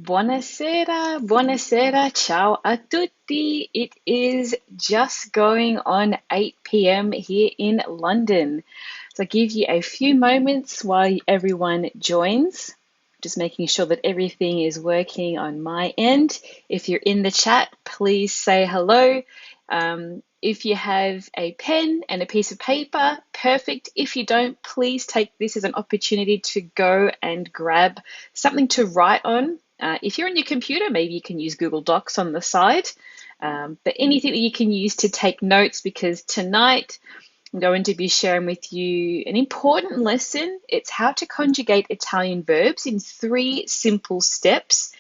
Buonasera, buonasera, ciao a tutti. It is just going on 8 p.m. here in London. So I'll give you a few moments while everyone joins. Just making sure that everything is working on my end. If you're in the chat, please say hello. If you have a pen and a piece of paper, perfect. If you don't, please take this as an opportunity to go and grab something to write on. If you're on your computer, maybe you can use Google Docs on the side, but anything that you can use to take notes, because tonight I'm going to be sharing with you an important lesson. It's how to conjugate Italian verbs in 3 simple steps.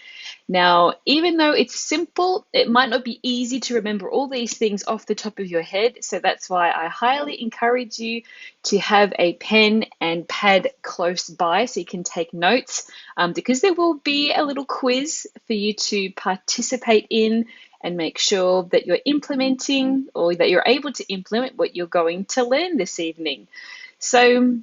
Now, even though it's simple, it might not be easy to remember all these things off the top of your head. So that's why I highly encourage you to have a pen and pad close by so you can take notes, because there will be a little quiz for you to participate in and make sure that you're implementing, or that you're able to implement, what you're going to learn this evening. So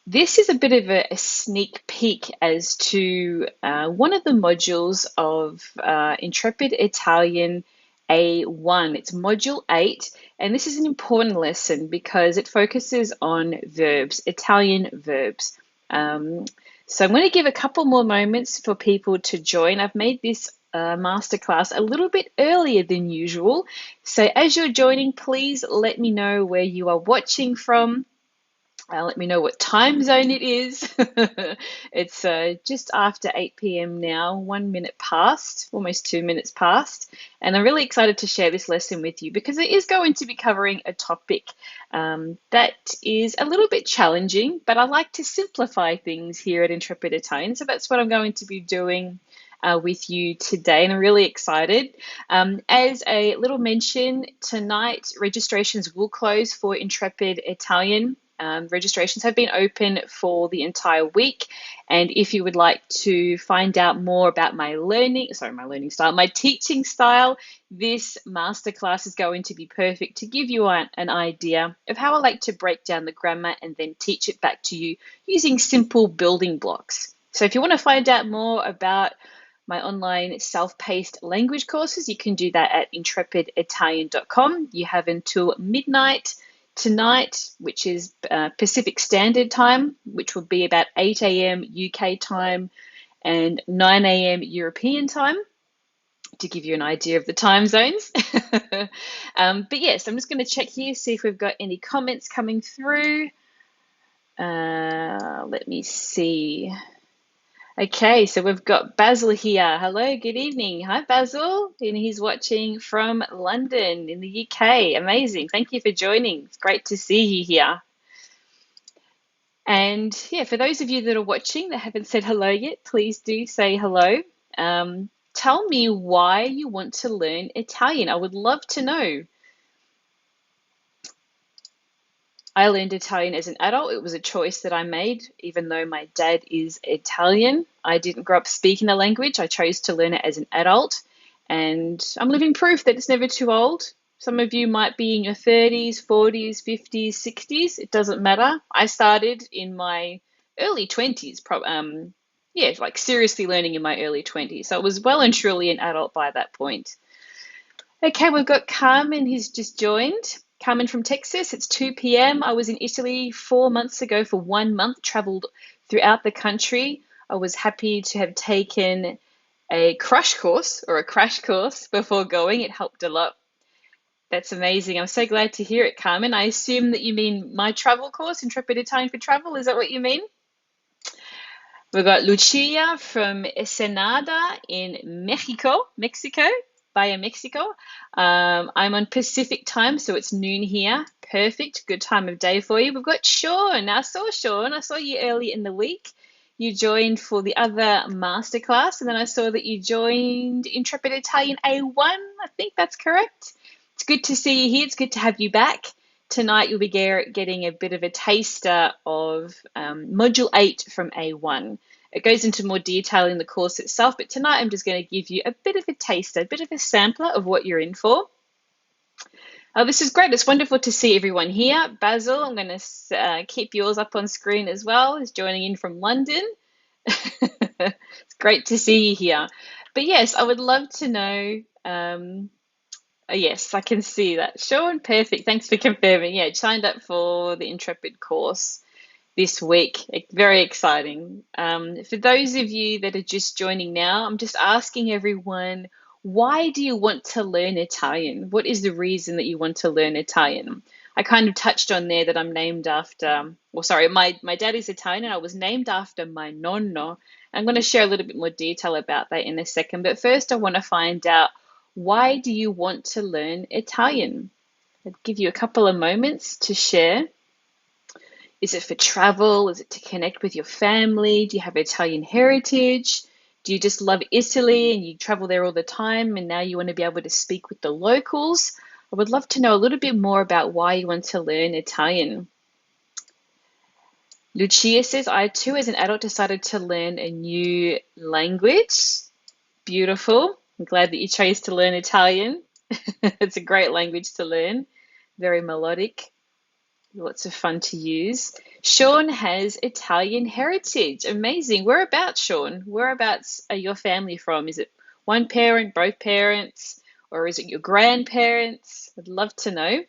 this is a bit of a sneak peek as to one of the modules of Intrepid Italian A1. It's module 8, and this is an important lesson because it focuses on verbs, Italian verbs. So I'm going to give a couple more moments for people to join. I've made this masterclass a little bit earlier than usual. So as you're joining, please let me know where you are watching from. Let me know what time zone it is. It's just after 8 p.m. now, 1 minute past, almost 2 minutes past. And I'm really excited to share this lesson with you because it is going to be covering a topic that is a little bit challenging, but I like to simplify things here at Intrepid Italian. So that's what I'm going to be doing with you today, and I'm really excited. As a little mention, tonight registrations will close for Intrepid Italian. Registrations have been open for the entire week, and if you would like to find out more about my teaching style, this masterclass is going to be perfect to give you an idea of how I like to break down the grammar and then teach it back to you using simple building blocks. So if you want to find out more about my online self-paced language courses, you can do that at intrepiditalian.com. You have until midnight tonight, which is Pacific Standard Time, which will be about 8 a.m. UK time and 9 a.m. European time, to give you an idea of the time zones. But yes, I'm just going to check here, see if we've got any comments coming through. Let me see. Okay, so we've got Basil here. Hello, good evening. Hi, Basil. And he's watching from London in the UK. Amazing. Thank you for joining. It's great to see you here. And yeah, for those of you that are watching that haven't said hello yet, please do say hello. Tell me why you want to learn Italian. I would love to know. I learned Italian as an adult. It was a choice that I made, even though my dad is Italian. I didn't grow up speaking the language. I chose to learn it as an adult, and I'm living proof that it's never too old. Some of you might be in your 30s, 40s, 50s, 60s. It doesn't matter. I started in my early 20s, like seriously learning in my early 20s. So I was well and truly an adult by that point. Okay, we've got Carmen who's just joined. Carmen from Texas. It's 2 p.m. I was in Italy 4 months ago for 1 month, traveled throughout the country. I was happy to have taken a crash course before going. It helped a lot. That's amazing. I'm so glad to hear it, Carmen. I assume that you mean my travel course, Intrepid Italian for Travel. Is that what you mean? We've got Lucia from Ensenada in Mexico. Via Mexico. I'm on Pacific time, so it's noon here. Perfect. Good time of day for you. We've got Sean. I saw you early in the week. You joined for the other masterclass, and then I saw that you joined Intrepid Italian A1. I think that's correct. It's good to see you here. It's good to have you back. Tonight you'll be getting a bit of a taster of Module 8 from A1. It goes into more detail in the course itself, but tonight I'm just going to give you a bit of a taster, a bit of a sampler of what you're in for. This is great. It's wonderful to see everyone here. Basil, I'm going to keep yours up on screen as well. Is joining in from London. It's great to see you here. But yes, I would love to know. Yes, I can see that. Sean, perfect. Thanks for confirming. Yeah, signed up for the Intrepid course this week. Very exciting. For those of you that are just joining now, I'm just asking everyone, why do you want to learn Italian? What is the reason that you want to learn Italian? I kind of touched on there that I'm named after, well, sorry, my dad is Italian and I was named after my nonno. I'm going to share a little bit more detail about that in a second. But first, I want to find out, why do you want to learn Italian? I'll give you a couple of moments to share. Is it for travel? Is it to connect with your family? Do you have Italian heritage? Do you just love Italy and you travel there all the time and now you want to be able to speak with the locals? I would love to know a little bit more about why you want to learn Italian. Lucia says, I too, as an adult, decided to learn a new language. Beautiful. I'm glad that you chose to learn Italian. It's a great language to learn, very melodic. Lots of fun to use. Sean has Italian heritage. Amazing. Whereabouts, Sean? Whereabouts are your family from? Is it one parent, both parents, or is it your grandparents? I'd love to know.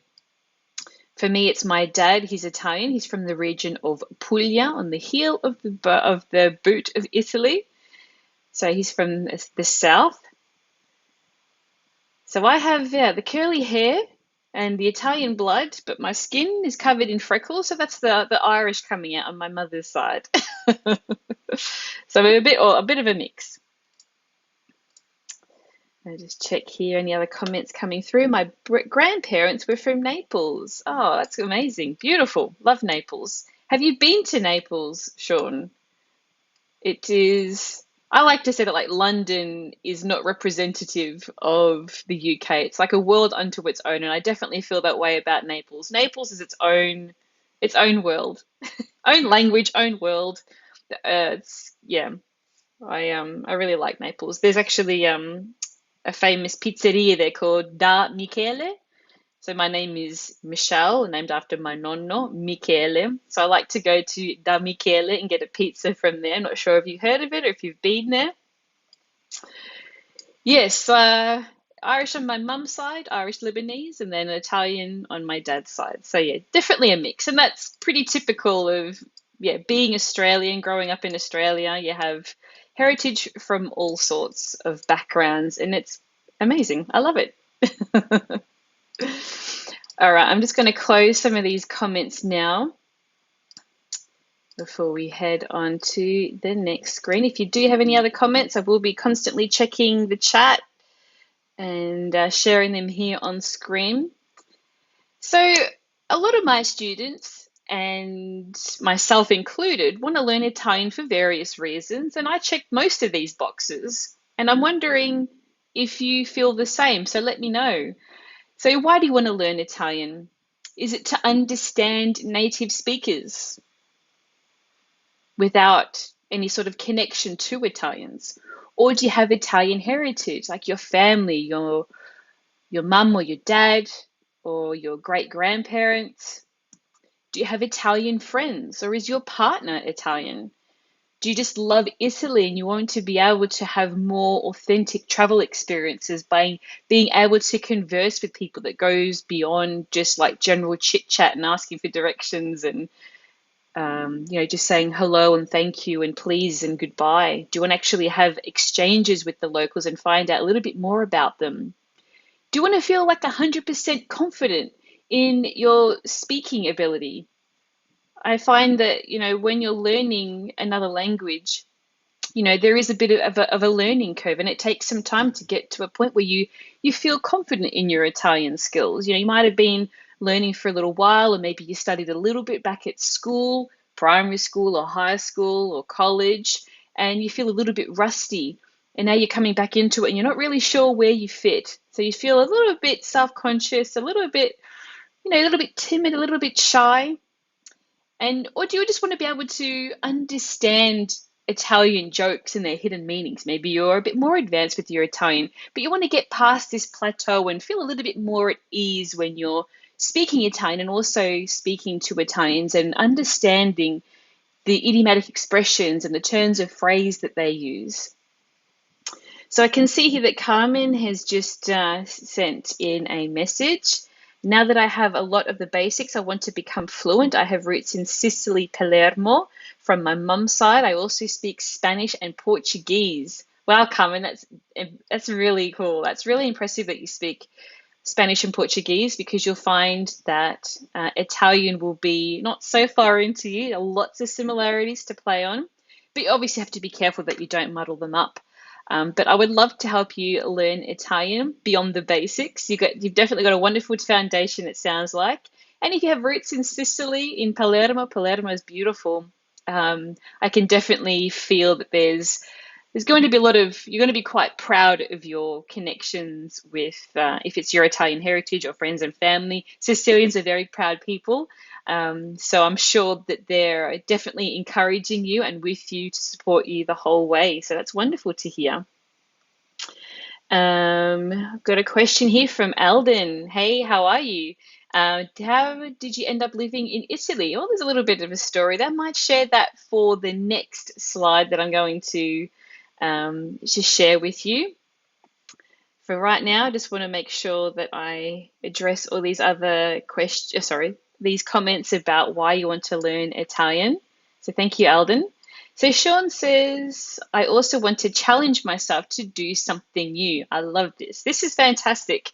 For me, it's my dad. He's Italian. He's from the region of Puglia, on the heel of the boot of Italy. So he's from the south. So I have, yeah, the curly hair and the Italian blood, but my skin is covered in freckles, so that's the Irish coming out on my mother's side. So we're a bit of a mix. I'll just check here, any other comments coming through. My grandparents were from Naples. Oh, that's amazing. Beautiful. Love Naples. Have you been to Naples, Sean? It is, I like to say that like London is not representative of the UK. It's like a world unto its own, and I definitely feel that way about Naples. Naples is its own world, own language, own world. It's yeah, I really like Naples. There's actually a famous pizzeria there called Da Michele. So my name is Michelle, named after my nonno, Michele. So I like to go to Da Michele and get a pizza from there. I'm not sure if you've heard of it or if you've been there. Yes, Irish on my mum's side, Irish Lebanese, and then Italian on my dad's side. So yeah, definitely a mix. And that's pretty typical of, yeah, being Australian, growing up in Australia. You have heritage from all sorts of backgrounds, and it's amazing. I love it. All right, I'm just going to close some of these comments now before we head on to the next screen. If you do have any other comments, I will be constantly checking the chat and sharing them here on screen. So a lot of my students, and myself included, want to learn Italian for various reasons, and I checked most of these boxes, and I'm wondering if you feel the same, so let me know. So why do you want to learn Italian? Is it to understand native speakers without any sort of connection to Italians? Or do you have Italian heritage, like your family, your mum or your dad, or your great-grandparents? Do you have Italian friends, or is your partner Italian? Do you just love Italy and you want to be able to have more authentic travel experiences by being able to converse with people that goes beyond just like general chit chat and asking for directions and just saying hello and thank you and please and goodbye? Do you want to actually have exchanges with the locals and find out a little bit more about them? Do you want to feel like 100% confident in your speaking ability? I find that, when you're learning another language, there is a bit of a learning curve, and it takes some time to get to a point where you feel confident in your Italian skills. You might have been learning for a little while, or maybe you studied a little bit back at school, primary school or high school or college, and you feel a little bit rusty. And now you're coming back into it and you're not really sure where you fit. So you feel a little bit self-conscious, a little bit timid, a little bit shy. Or do you just want to be able to understand Italian jokes and their hidden meanings? Maybe you're a bit more advanced with your Italian, but you want to get past this plateau and feel a little bit more at ease when you're speaking Italian and also speaking to Italians and understanding the idiomatic expressions and the turns of phrase that they use. So I can see here that Carmen has just sent in a message. Now that I have a lot of the basics, I want to become fluent. I have roots in Sicily, Palermo from my mum's side. I also speak Spanish and Portuguese. Wow, Carmen, that's really cool. That's really impressive that you speak Spanish and Portuguese, because you'll find that Italian will be not so far into you. Lots of similarities to play on, but you obviously have to be careful that you don't muddle them up. But I would love to help you learn Italian beyond the basics. You've definitely got a wonderful foundation, it sounds like. And if you have roots in Sicily, in Palermo, Palermo is beautiful. I can definitely feel that there's going to be you're going to be quite proud of your connections with, if it's your Italian heritage or friends and family. Sicilians are very proud people. So I'm sure that they're definitely encouraging you and with you to support you the whole way. So that's wonderful to hear. I've got a question here from Alden. Hey, how are you? How did you end up living in Italy? Oh, there's a little bit of a story. That might share that for the next slide that I'm going to share with you. For right now, I just want to make sure that I address all these other questions, these comments about why you want to learn Italian. So thank you, Alden. So Sean says, I also want to challenge myself to do something new. I love this. This is fantastic.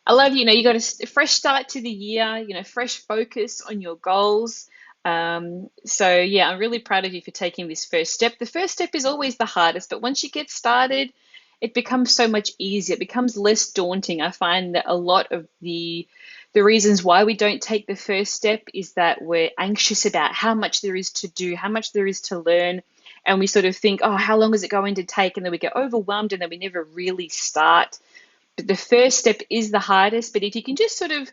I love, you got a fresh start to the year, fresh focus on your goals. So yeah, I'm really proud of you for taking this first step. The first step is always the hardest, but once you get started, it becomes so much easier. It becomes less daunting. I find that a lot of the reasons why we don't take the first step is that we're anxious about how much there is to do, how much there is to learn. And we sort of think, oh, how long is it going to take? And then we get overwhelmed and then we never really start. But the first step is the hardest. But if you can just sort of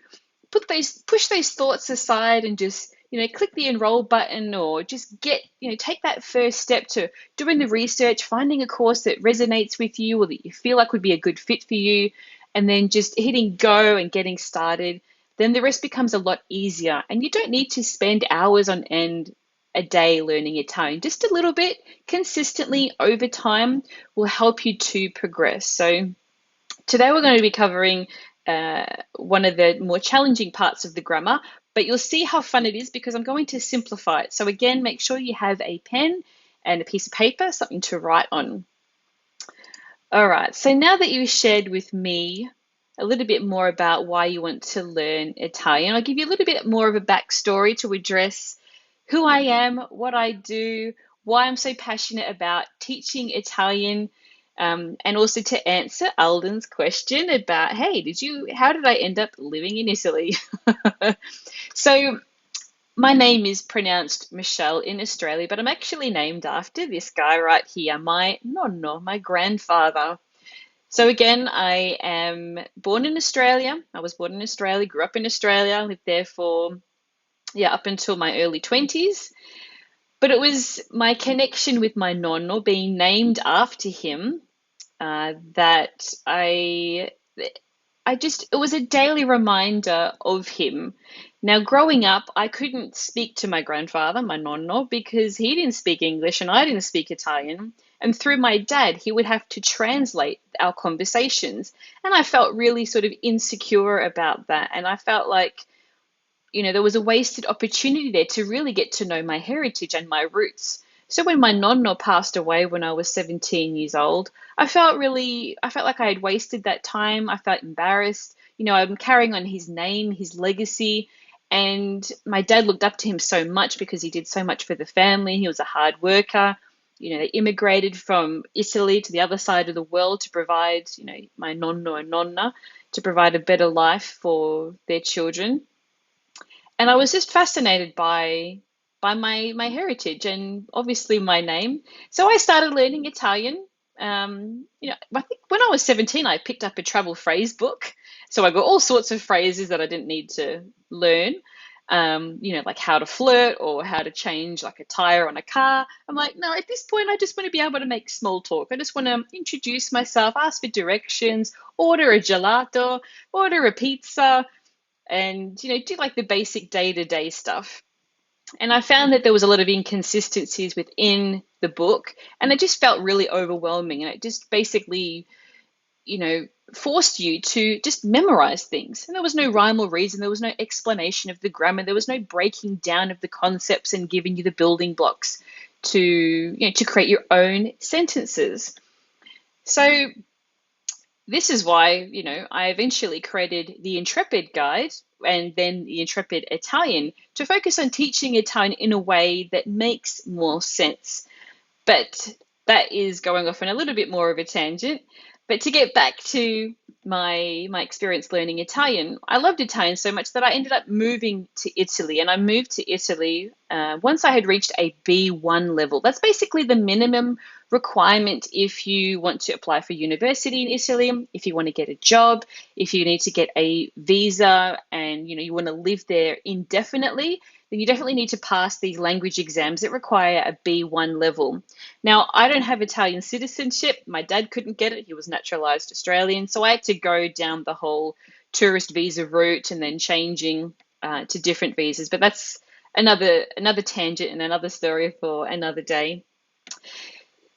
push those thoughts aside and just, click the enroll button, or just take that first step to doing the research, finding a course that resonates with you or that you feel like would be a good fit for you, and then just hitting go and getting started, then the rest becomes a lot easier. And you don't need to spend hours on end a day learning Italian. Just a little bit consistently over time will help you to progress. So today we're going to be covering one of the more challenging parts of the grammar, but you'll see how fun it is because I'm going to simplify it. So again, make sure you have a pen and a piece of paper, something to write on. All right, so now that you've shared with me a little bit more about why you want to learn Italian, I'll give you a little bit more of a backstory to address who I am, what I do, why I'm so passionate about teaching Italian, and also to answer Alden's question about, hey, how did I end up living in Italy? So my name is pronounced Michelle in Australia, but I'm actually named after this guy right here, my nonno, my grandfather. So again, I am born in Australia. I was born in Australia, grew up in Australia, lived there for, up until my early 20s. But it was my connection with my nonno, being named after him, that it was a daily reminder of him. Now, growing up, I couldn't speak to my grandfather, my nonno, because he didn't speak English and I didn't speak Italian. And through my dad, he would have to translate our conversations. And I felt really sort of insecure about that. And I felt like, there was a wasted opportunity there to really get to know my heritage and my roots. So when my nonno passed away when I was 17 years old, I felt like I had wasted that time. I felt embarrassed. I'm carrying on his name, his legacy. And my dad looked up to him so much because he did so much for the family. He was a hard worker. They immigrated from Italy to the other side of the world to provide, my nonno and nonna, to provide a better life for their children. And I was just fascinated by my heritage and obviously my name. So I started learning Italian. I think when I was 17, I picked up a travel phrase book. So I got all sorts of phrases that I didn't need to learn, like how to flirt or how to change like a tire on a car. I'm like, no, at this point, I just want to be able to make small talk. I just want to introduce myself, ask for directions, order a gelato, order a pizza, and, do like the basic day-to-day stuff. And I found that there was a lot of inconsistencies within the book, and it just felt really overwhelming. And it just basically, forced you to just memorize things. And there was no rhyme or reason. There was no explanation of the grammar. There was no breaking down of the concepts and giving you the building blocks to create your own sentences. So this is why, I eventually created the Intrepid Guide and then the Intrepid Italian to focus on teaching Italian in a way that makes more sense. But that is going off on a little bit more of a tangent. But to get back to my experience learning Italian, I loved Italian so much that I ended up moving to Italy. And I moved to Italy once I had reached a B1 level. That's basically the minimum requirement if you want to apply for university in Italy, if you want to get a job, if you need to get a visa and you want to live there indefinitely, then you definitely need to pass these language exams that require a B1 level. Now, I don't have Italian citizenship. My dad couldn't get it. He was naturalized Australian. So I had to go down the whole tourist visa route and then changing to different visas. But that's another tangent and another story for another day.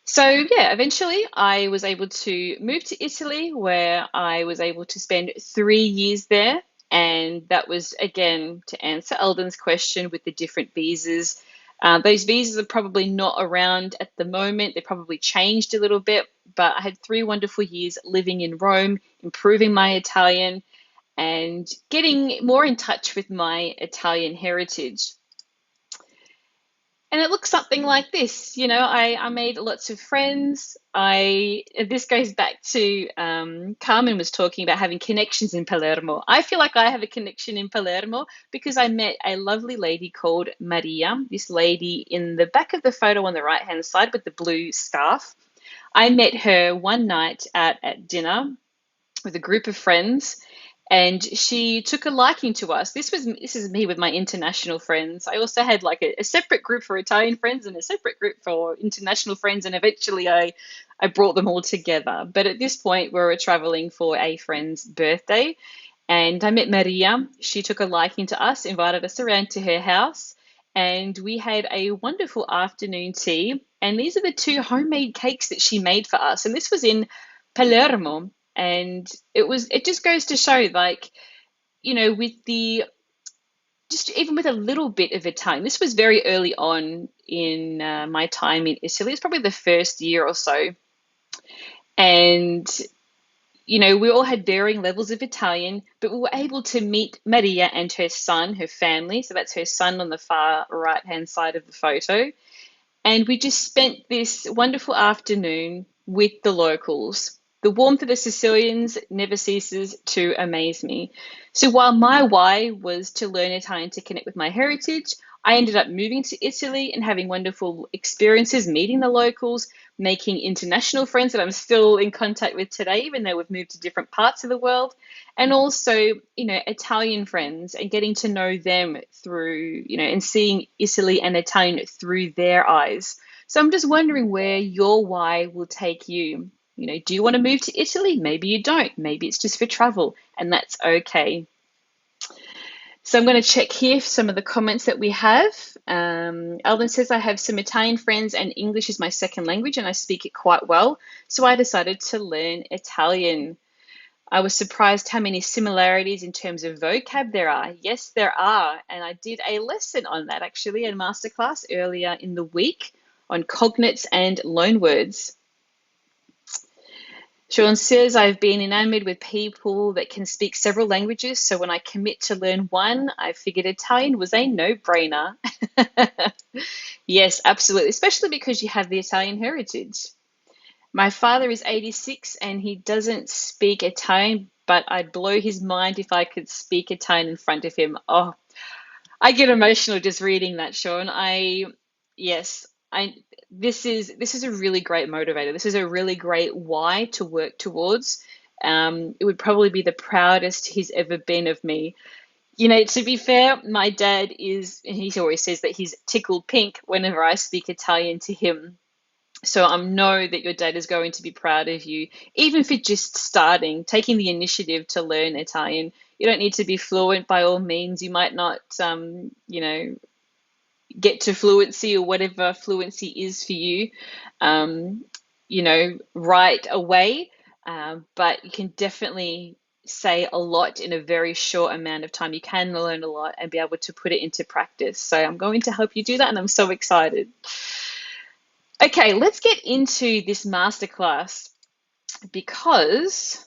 So yeah, eventually I was able to move to Italy where I was able to spend 3 years there. And that was, again, to answer Alden's question with the different visas. Those visas are probably not around at the moment. They probably changed a little bit, but I had 3 wonderful years living in Rome, improving my Italian and getting more in touch with my Italian heritage. And it looks something like this. I made lots of friends. This goes back to Carmen was talking about having connections in Palermo. I feel like I have a connection in Palermo because I met a lovely lady called Maria, this lady in the back of the photo on the right-hand side with the blue scarf. I met her one night at dinner with a group of friends, and she took a liking to us. This is me with my international friends. I also had like a separate group for Italian friends and a separate group for international friends, and eventually I brought them all together. But at this point, we were traveling for a friend's birthday, and I met Maria. She took a liking to us, invited us around to her house, and we had a wonderful afternoon tea. And these are the 2 homemade cakes that she made for us, and this was in Palermo. And it just goes to show, like, with just even with a little bit of Italian, this was very early on in my time in Italy. It's probably the first year or so. And, we all had varying levels of Italian, but we were able to meet Maria and her son, her family. So that's her son on the far right-hand side of the photo. And we just spent this wonderful afternoon with the locals. The warmth of the Sicilians never ceases to amaze me. So while my why was to learn Italian to connect with my heritage, I ended up moving to Italy and having wonderful experiences, meeting the locals, making international friends that I'm still in contact with today, even though we've moved to different parts of the world, and also, Italian friends and getting to know them through, and seeing Italy and Italian through their eyes. So I'm just wondering where your why will take you. Do you want to move to Italy? Maybe you don't. Maybe it's just for travel, and that's okay. So I'm going to check here some of the comments that we have. Alvin says, I have some Italian friends and English is my second language and I speak it quite well. So I decided to learn Italian. I was surprised how many similarities in terms of vocab there are. Yes, there are. And I did a lesson on that actually in Masterclass earlier in the week on cognates and loanwords. Sean says, I've been enamored with people that can speak several languages, so when I commit to learn one, I figured Italian was a no-brainer. Yes, absolutely, especially because you have the Italian heritage. My father is 86 and he doesn't speak Italian, but I'd blow his mind if I could speak Italian in front of him. Oh, I get emotional just reading that, Sean. Yes, this is a really great motivator. This is a really great why to work towards. It would probably be the proudest he's ever been of me. To be fair, my dad and he always says that he's tickled pink whenever I speak Italian to him. So I know that your dad is going to be proud of you, even for just taking the initiative to learn Italian. You don't need to be fluent by all means. You might not, get to fluency or whatever fluency is for you, right away. But you can definitely say a lot in a very short amount of time. You can learn a lot and be able to put it into practice. So I'm going to help you do that, and I'm so excited. Okay, let's get into this masterclass because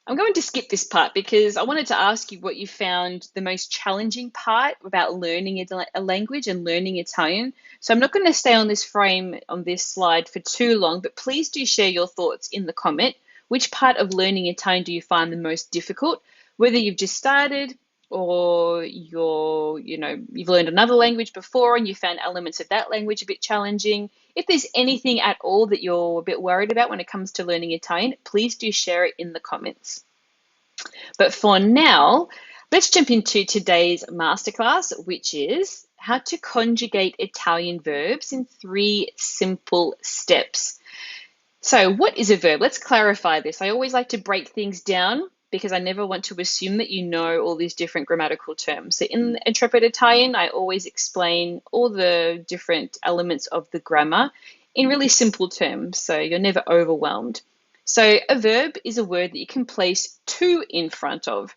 I'm going to skip this part because I wanted to ask you what you found the most challenging part about learning a language and learning Italian. So I'm not going to stay on this frame on this slide for too long, but please do share your thoughts in the comment. Which part of learning Italian do you find the most difficult? Whether you've just started or you've learned another language before and you found elements of that language a bit challenging. If there's anything at all that you're a bit worried about when it comes to learning Italian, please do share it in the comments. But for now, let's jump into today's masterclass, which is how to conjugate Italian verbs in 3 simple steps. So what is a verb? Let's clarify this. I always like to break things down because I never want to assume that you know all these different grammatical terms. So in Intrepid Italian, I always explain all the different elements of the grammar in really simple terms, so you're never overwhelmed. So a verb is a word that you can place to in front of.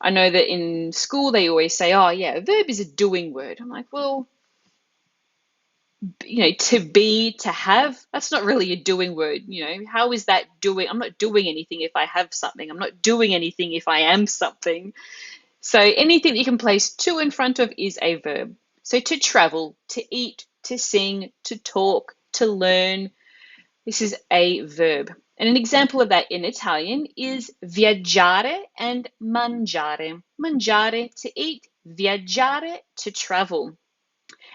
I know that in school they always say, oh yeah, a verb is a doing word. I'm like, well, to be, to have, that's not really a doing word. How is that doing? I'm not doing anything if I have something. I'm not doing anything if I am something. So anything that you can place to in front of is a verb. So to travel, to eat, to sing, to talk, to learn, this is a verb. And an example of that in Italian is viaggiare and mangiare. Mangiare, to eat, viaggiare, to travel.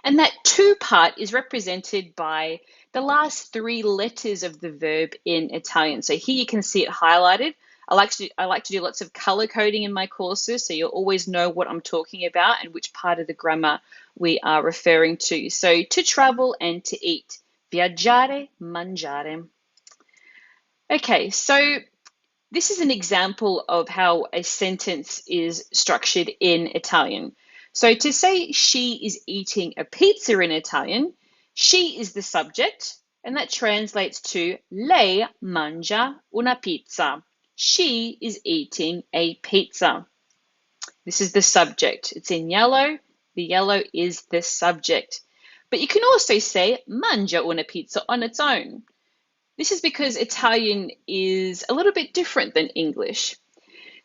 And that to part is represented by the last 3 letters of the verb in Italian. So here you can see it highlighted. I like to do lots of color coding in my courses, so you'll always know what I'm talking about and which part of the grammar we are referring to. So to travel and to eat. Viaggiare, mangiare. Okay, so this is an example of how a sentence is structured in Italian. So to say she is eating a pizza in Italian, she is the subject, and that translates to lei mangia una pizza. She is eating a pizza. This is the subject. It's in yellow. The yellow is the subject. But you can also say mangia una pizza on its own. This is because Italian is a little bit different than English.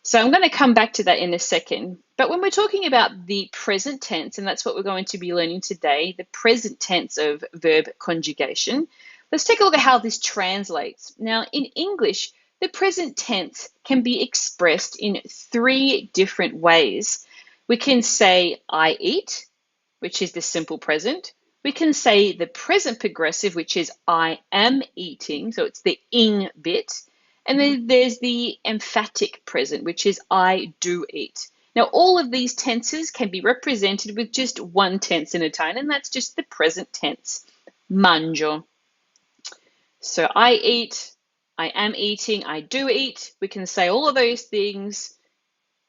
So I'm going to come back to that in a second. But when we're talking about the present tense, and that's what we're going to be learning today, the present tense of verb conjugation, let's take a look at how this translates. Now, in English, the present tense can be expressed in 3 different ways. We can say I eat, which is the simple present. We can say the present progressive, which is I am eating, so it's the ing bit. And then there's the emphatic present, which is I do eat. Now, all of these tenses can be represented with just one tense in Italian, and that's just the present tense, mangio. So I eat, I am eating, I do eat. We can say all of those things,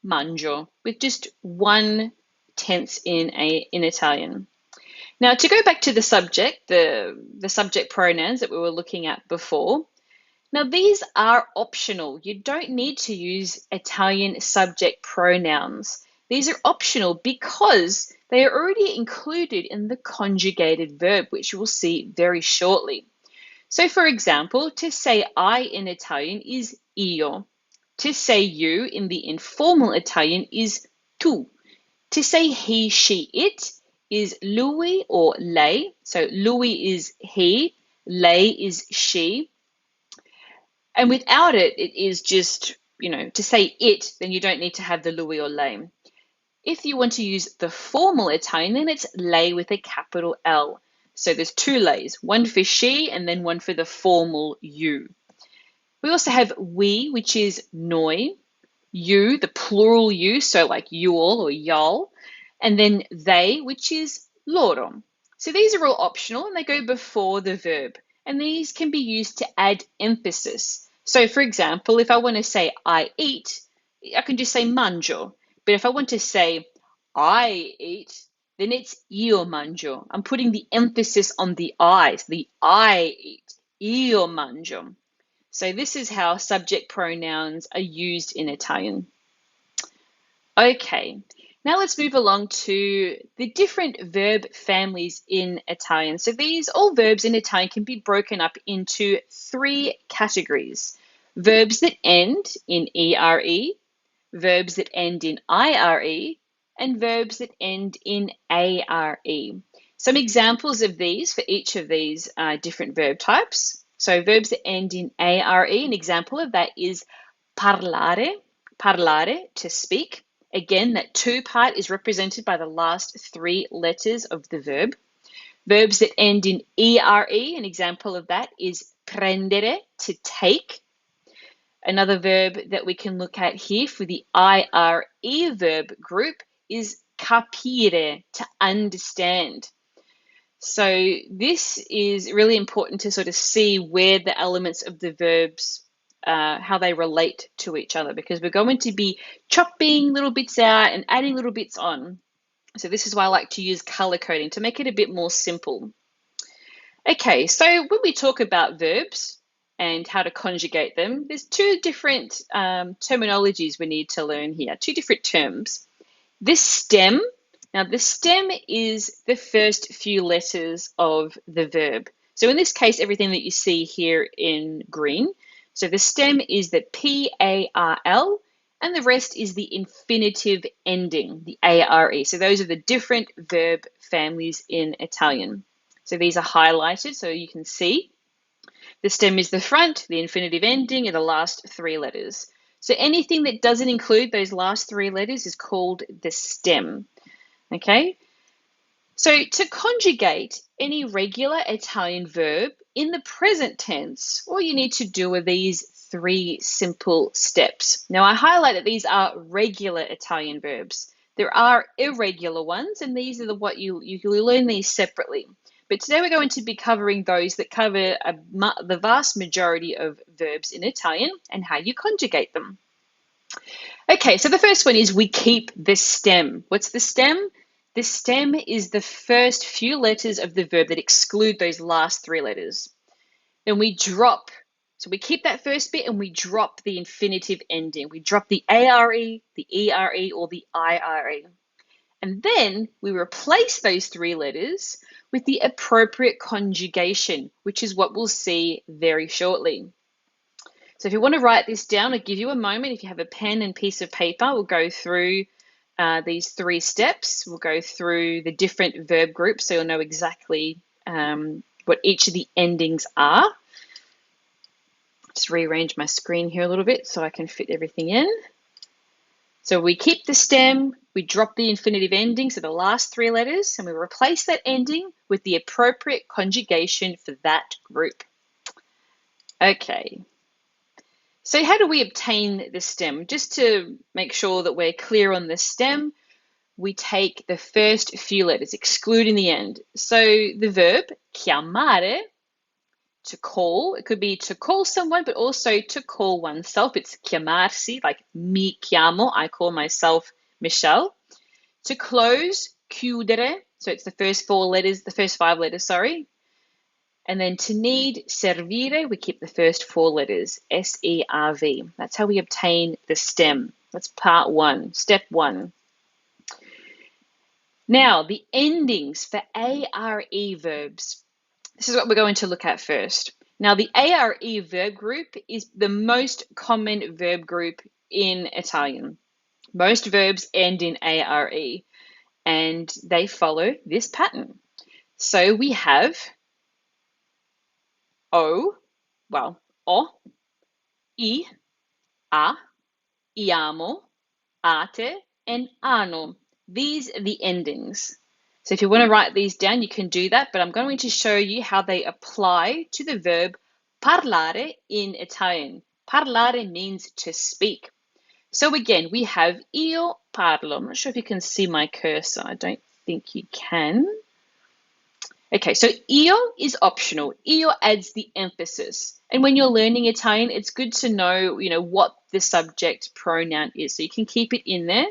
mangio, with just one tense in Italian. Now, to go back to the subject, the subject pronouns that we were looking at before, now these are optional. You don't need to use Italian subject pronouns. These are optional because they are already included in the conjugated verb, which we'll see very shortly. So for example, to say I in Italian is io. To say you in the informal Italian is tu. To say he, she, it is lui or lei. So lui is he, lei is she. And without it, it is just, to say it, then you don't need to have the lui or lei. If you want to use the formal Italian, then it's lei with a capital L. So there's 2 leis, one for she and then one for the formal you. We also have we, which is noi, you, the plural you, so like you all or y'all, and then they, which is loro. So these are all optional and they go before the verb, and these can be used to add emphasis. So for example, if I want to say I eat, I can just say mangio. But if I want to say I eat, then it's io mangio. I'm putting the emphasis on the I. So the I eat. Io mangio. So this is how subject pronouns are used in Italian. Okay, now let's move along to the different verb families in Italian. So all verbs in Italian can be broken up into 3 categories. Verbs that end in ere, verbs that end in ire, and verbs that end in are. Some examples of these for each of these different verb types. So verbs that end in are, an example of that is parlare, to speak. Again, that to part is represented by the last 3 letters of the verb. Verbs that end in ere, an example of that is prendere, to take. Another verb that we can look at here for the ire verb group is capire, to understand. So this is really important to sort of see where the elements of the verbs, how they relate to each other, because we're going to be chopping little bits out and adding little bits on. So this is why I like to use color coding to make it a bit more simple. Okay, so when we talk about verbs and how to conjugate them, there's 2 different terminologies we need to learn here, 2 different terms. This stem, now the stem is the first few letters of the verb. So in this case, everything that you see here in green, so the stem is the PARL, and the rest is the infinitive ending, the ARE. So those are the different verb families in Italian. So these are highlighted so you can see. The stem is the front, the infinitive ending, and the last 3 letters. So anything that doesn't include those last 3 letters is called the stem. Okay? So to conjugate any regular Italian verb in the present tense, all you need to do are these 3 simple steps. Now I highlight that these are regular Italian verbs. There are irregular ones, and these are what you learn these separately. But today we're going to be covering those that cover the vast majority of verbs in Italian and how you conjugate them. Okay, so the first one is we keep the stem. What's the stem? The stem is the first few letters of the verb that exclude those last 3 letters. Then we drop. So we keep that first bit and we drop the infinitive ending. We drop the ARE, the ERE, or the IRE. And then we replace those 3 letters with the appropriate conjugation, which is what we'll see very shortly. So if you want to write this down, I'll give you a moment. If you have a pen and piece of paper, we'll go through these 3 steps. We'll go through the different verb groups so you'll know exactly what each of the endings are. Just rearrange my screen here a little bit so I can fit everything in. So we keep the stem, we drop the infinitive ending, so the last 3 letters, and we replace that ending with the appropriate conjugation for that group. Okay. So how do we obtain the stem? Just to make sure that we're clear on the stem, we take the first few letters, excluding the end. So the verb chiamare, to call, it could be to call someone, but also to call oneself. It's chiamarsi, like mi chiamo, I call myself Michelle. To close, chiudere, so it's the first 5 letters, sorry. And then to need, servire, we keep the first 4 letters, S-E-R-V. That's how we obtain the stem. That's part 1, step 1. Now, the endings for ARE verbs. This is what we're going to look at first. Now, the ARE verb group is the most common verb group in Italian. Most verbs end in ARE, and they follow this pattern. So we have o, I, a, iamo, ate, and ano. These are the endings. So if you want to write these down, you can do that, but I'm going to show you how they apply to the verb parlare in Italian. Parlare means to speak. So again, we have io parlo. I'm not sure if you can see my cursor. I don't think you can. Okay, so io is optional. Io adds the emphasis. And when you're learning Italian, it's good to know, what the subject pronoun is. So you can keep it in there.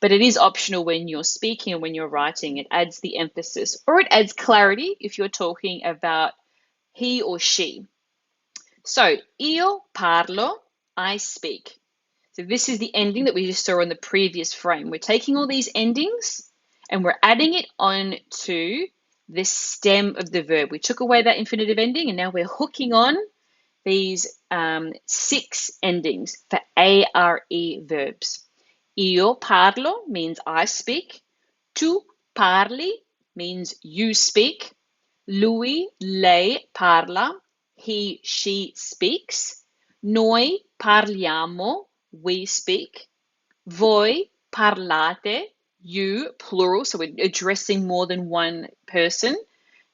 but it is optional when you're speaking and when you're writing. It adds the emphasis, or it adds clarity if you're talking about he or she. So, io parlo, I speak. So this is the ending that we just saw in the previous frame. We're taking all these endings and we're adding it on to the stem of the verb. We took away that infinitive ending and now we're hooking on these 6 endings for ARE verbs. Io parlo means I speak. Tu parli means you speak. Lui, lei parla. He, she speaks. Noi parliamo, we speak. Voi parlate, you, plural, so we're addressing more than one person.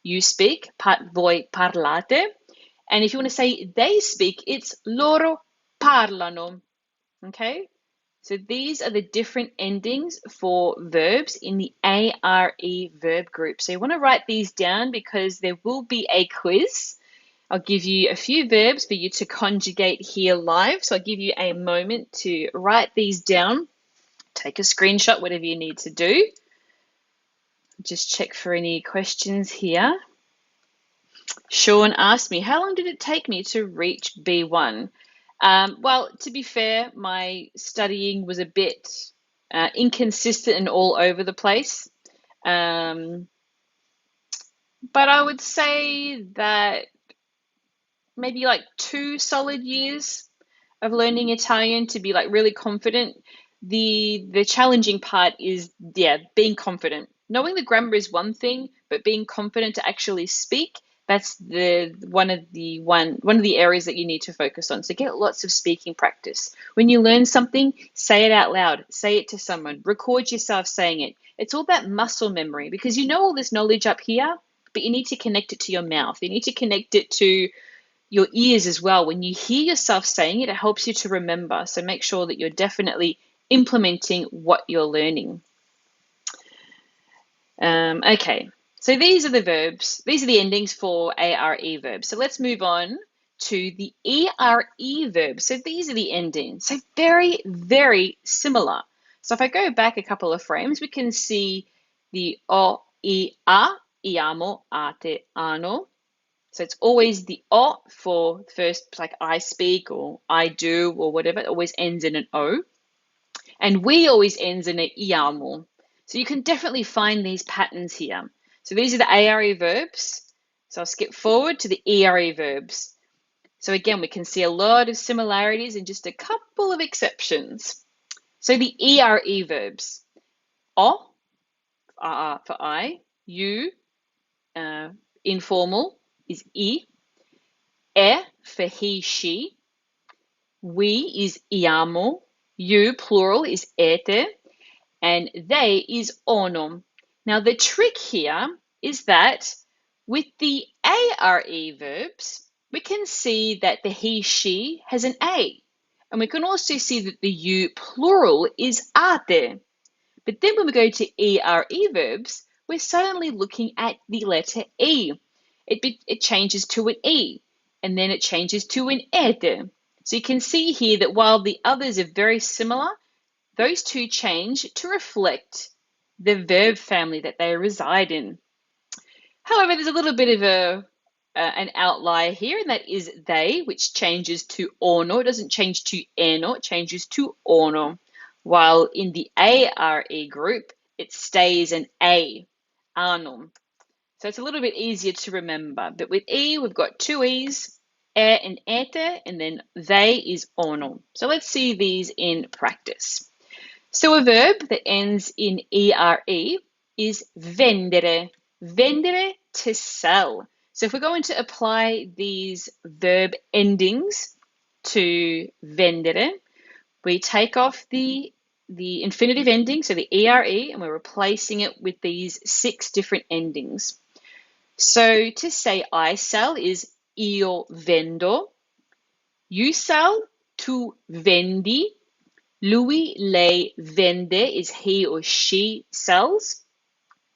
You speak, voi parlate. And if you want to say they speak, it's loro parlano. Okay? So these are the different endings for verbs in the ARE verb group. So you want to write these down because there will be a quiz. I'll give you a few verbs for you to conjugate here live. So I'll give you a moment to write these down. Take a screenshot, whatever you need to do. Just check for any questions here. Sean asked me, how long did it take me to reach B1? Well, to be fair, my studying was a bit inconsistent and all over the place. But I would say that maybe like 2 solid years of learning Italian to be like really confident. The challenging part is, being confident. Knowing the grammar is one thing, but being confident to actually speak, that's one of the areas that you need to focus on. So get lots of speaking practice. When you learn something, say it out loud, say it to someone, record yourself saying it. It's all that muscle memory because you know all this knowledge up here, but you need to connect it to your mouth. You need to connect it to your ears as well. When you hear yourself saying it, it helps you to remember. So make sure that you're definitely implementing what you're learning. Okay, so these are the verbs. These are the endings for ARE verbs. So let's move on to the ERE verbs. So these are the endings. So very, very similar. So if I go back a couple of frames, we can see the O, I, A, iamo, ate, ano. So it's always the O for first, like I speak or I do or whatever. It always ends in an O. And we always ends in an iamo. So you can definitely find these patterns here. So these are the ARE verbs. So I'll skip forward to the ERE verbs. So again, we can see a lot of similarities and just a couple of exceptions. So the ERE verbs. O for I. You, informal, is I. E for he, she. We is iamo. You, plural, is ete. And they is ono. Now the trick here is that with the ARE verbs, we can see that the he, she has an A. And we can also see that the you, plural, is ate. But then when we go to ERE verbs, we're suddenly looking at the letter E. It changes to an E, and then it changes to an ete. So you can see here that while the others are very similar, those two change to reflect the verb family that they reside in. However, there's a little bit of an outlier here, and that is they, which changes to ono. It doesn't change to eno, it changes to ono. While in the ARE group, it stays an A, ano. So it's a little bit easier to remember. But with E, we've got 2 E's, e and ete, and then they is ono. So let's see these in practice. So a verb that ends in ERE is vendere. Vendere, to sell. So if we're going to apply these verb endings to vendere, we take off the infinitive ending, so the ERE, and we're replacing it with these 6 different endings. So to say I sell is io vendo. You sell, tu vendi. Lui, lei vende is he or she sells.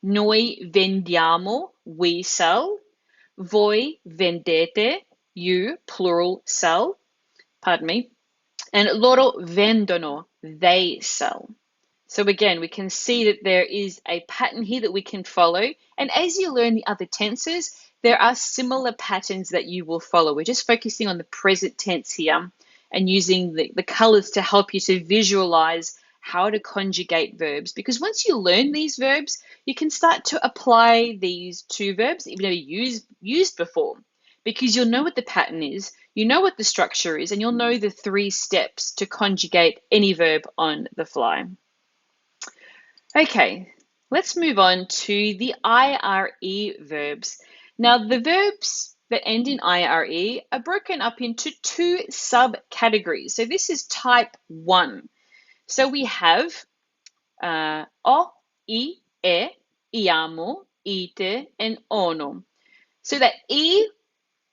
Noi vendiamo, we sell. Voi vendete, you, plural, sell. Pardon me. And loro vendono, they sell. So again, we can see that there is a pattern here that we can follow. And as you learn the other tenses, there are similar patterns that you will follow. We're just focusing on the present tense here and using the colors to help you to visualize how to conjugate verbs. Because once you learn these verbs, you can start to apply these to verbs that you've never used before. Because you'll know what the pattern is, you know what the structure is, and you'll know the 3 steps to conjugate any verb on the fly. Okay, let's move on to the IRE verbs. Now, the verbs that end in IRE are broken up into 2 subcategories. So this is type 1. So we have o, I, e, amo, ite, and ono. So that E,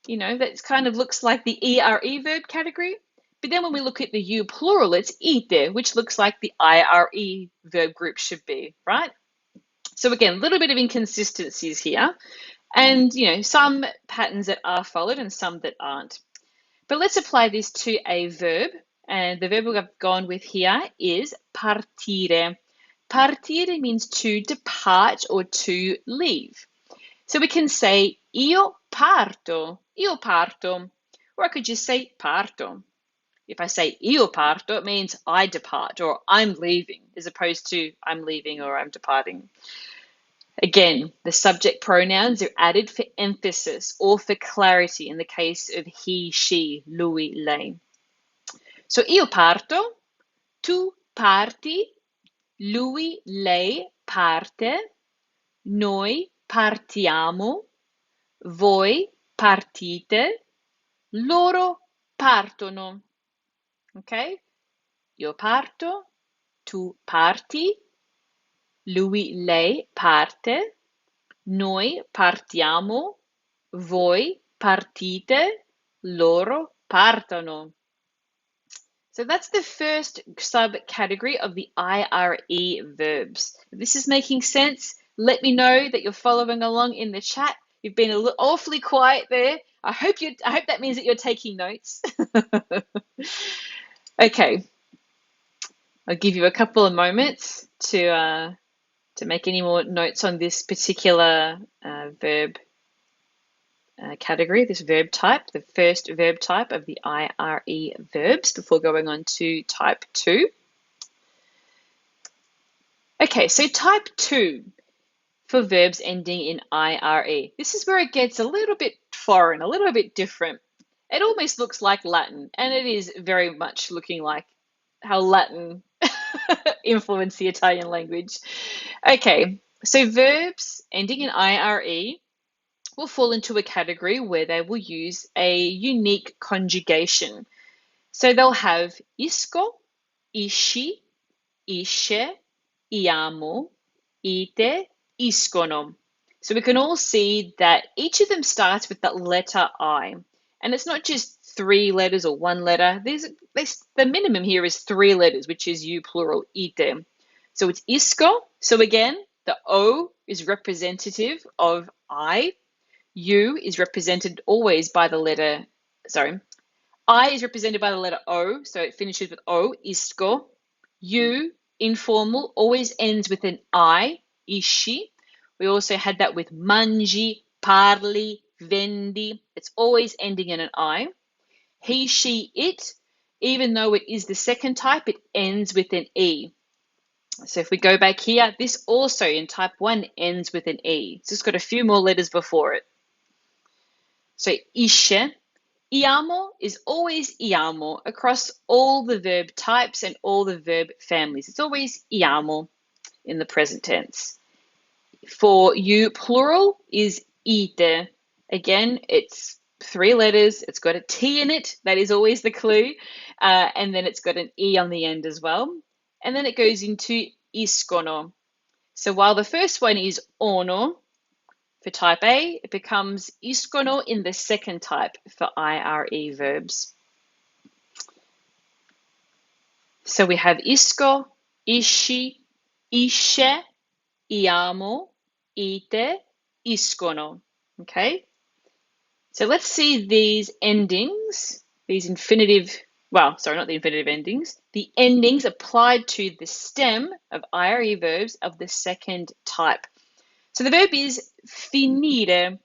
that kind of looks like the ERE verb category. But then when we look at the U plural, it's ite, which looks like the IRE verb group should be, right? So again, a little bit of inconsistencies here. And, some patterns that are followed and some that aren't. But let's apply this to a verb. And the verb we've gone with here is partire. Partire means to depart or to leave. So we can say io parto, or I could just say parto. If I say io parto, it means I depart or I'm leaving, as opposed to I'm leaving or I'm departing. Again, the subject pronouns are added for emphasis or for clarity in the case of he, she, lui, lei. So io parto, tu parti, lui, lei parte, noi partiamo, voi partite, loro partono. Ok? Io parto, tu parti, lui, lei parte, noi partiamo, voi partite, loro partono. So that's the first subcategory of the IRE verbs. If this is making sense, let me know that you're following along in the chat. You've been awfully quiet there. I hope that means that you're taking notes. Okay, I'll give you a couple of moments to make any more notes on this particular verb category, this verb type, the first verb type of the IRE verbs, before going on to type 2. Okay, so type 2 for verbs ending in IRE. This is where it gets a little bit foreign, a little bit different. It almost looks like Latin, and it is very much looking like how Latin influenced the Italian language. Okay, so verbs ending in IRE will fall into a category where they will use a unique conjugation. So they'll have isco, isci, isce, iamo, ite, iscono. So we can all see that each of them starts with that letter I. And it's not just 3 letters or 1 letter. The minimum here is 3 letters, which is U plural, ite. So it's isco. So again, the O is representative of I. U is represented always by the letter, I is represented by the letter O, so it finishes with O, isco. U, informal, always ends with an I, isci. We also had that with mangi, parli, vendi. It's always ending in an I. He, she, it, even though it is the second type, it ends with an E. So if we go back here, this also in type 1 ends with an E. It's just got a few more letters before it. So isce, iamo is always iamo across all the verb types and all the verb families. It's always iamo in the present tense. For you plural is ite. Again, it's 3 letters. It's got a T in it. That is always the clue. And then it's got an E on the end as well. And then it goes into iscono. So while the first one is ono, for type A, it becomes iscono in the second type for IRE verbs. So we have isco, isci, isce, iamo, ite, iscono. Okay? So let's see these endings, these infinitive well, sorry, not the infinitive endings, the endings applied to the stem of IRE verbs of the second type. So the verb is finire.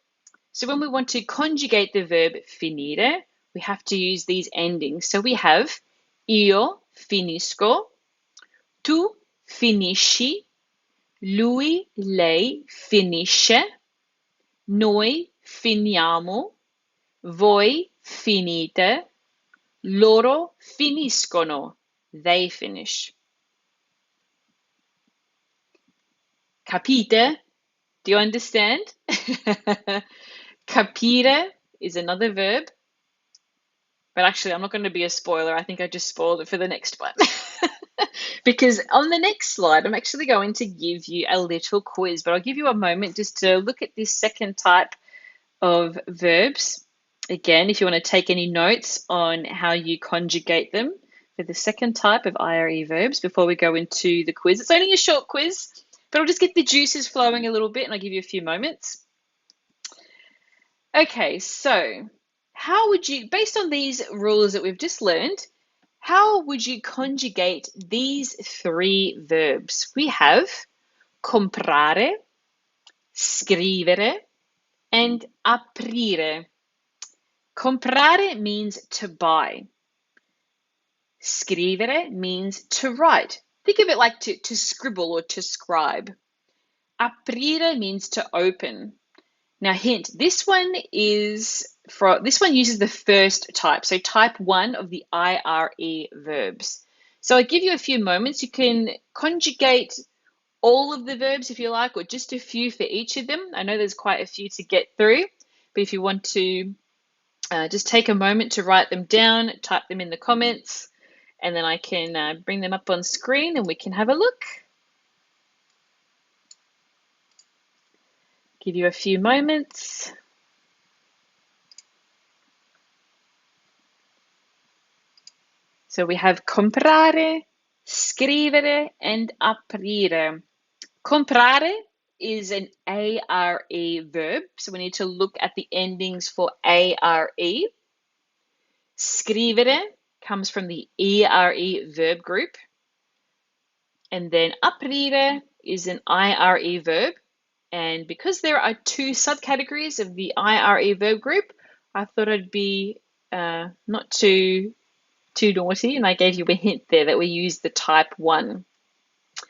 So when we want to conjugate the verb finire, we have to use these endings. So we have io finisco, tu finisci, lui, lei finisce, noi finiamo, voi finite, loro finiscono. They finish. Capite? Do you understand? Capire is another verb. But actually, I'm not going to be a spoiler. I think I just spoiled it for the next one. Because on the next slide, I'm actually going to give you a little quiz, but I'll give you a moment just to look at this second type of verbs. Again, if you want to take any notes on how you conjugate them for the second type of IRE verbs before we go into the quiz. It's only a short quiz, but I'll just get the juices flowing a little bit and I'll give you a few moments. Okay, so how would you, based on these rules that we've just learned, how would you conjugate these three verbs? We have comprare, scrivere, and aprire. Comprare means to buy. Scrivere means to write. Think of it like to scribble or to scribe. Aprire means to open. Now, hint, this one uses the first type, so type 1 of the IRE verbs. So I'll give you a few moments. You can conjugate all of the verbs if you like, or just a few for each of them. I know there's quite a few to get through, but if you want to just take a moment to write them down, type them in the comments, and then I can bring them up on screen and we can have a look. Give you a few moments. So we have comprare, scrivere, and aprire. Comprare is an ARE verb, so we need to look at the endings for ARE. Scrivere comes from the ERE verb group. And then aprire is an IRE verb. And because there are two subcategories of the IRE verb group, I thought I'd be not too naughty, and I gave you a hint there that we use the type 1.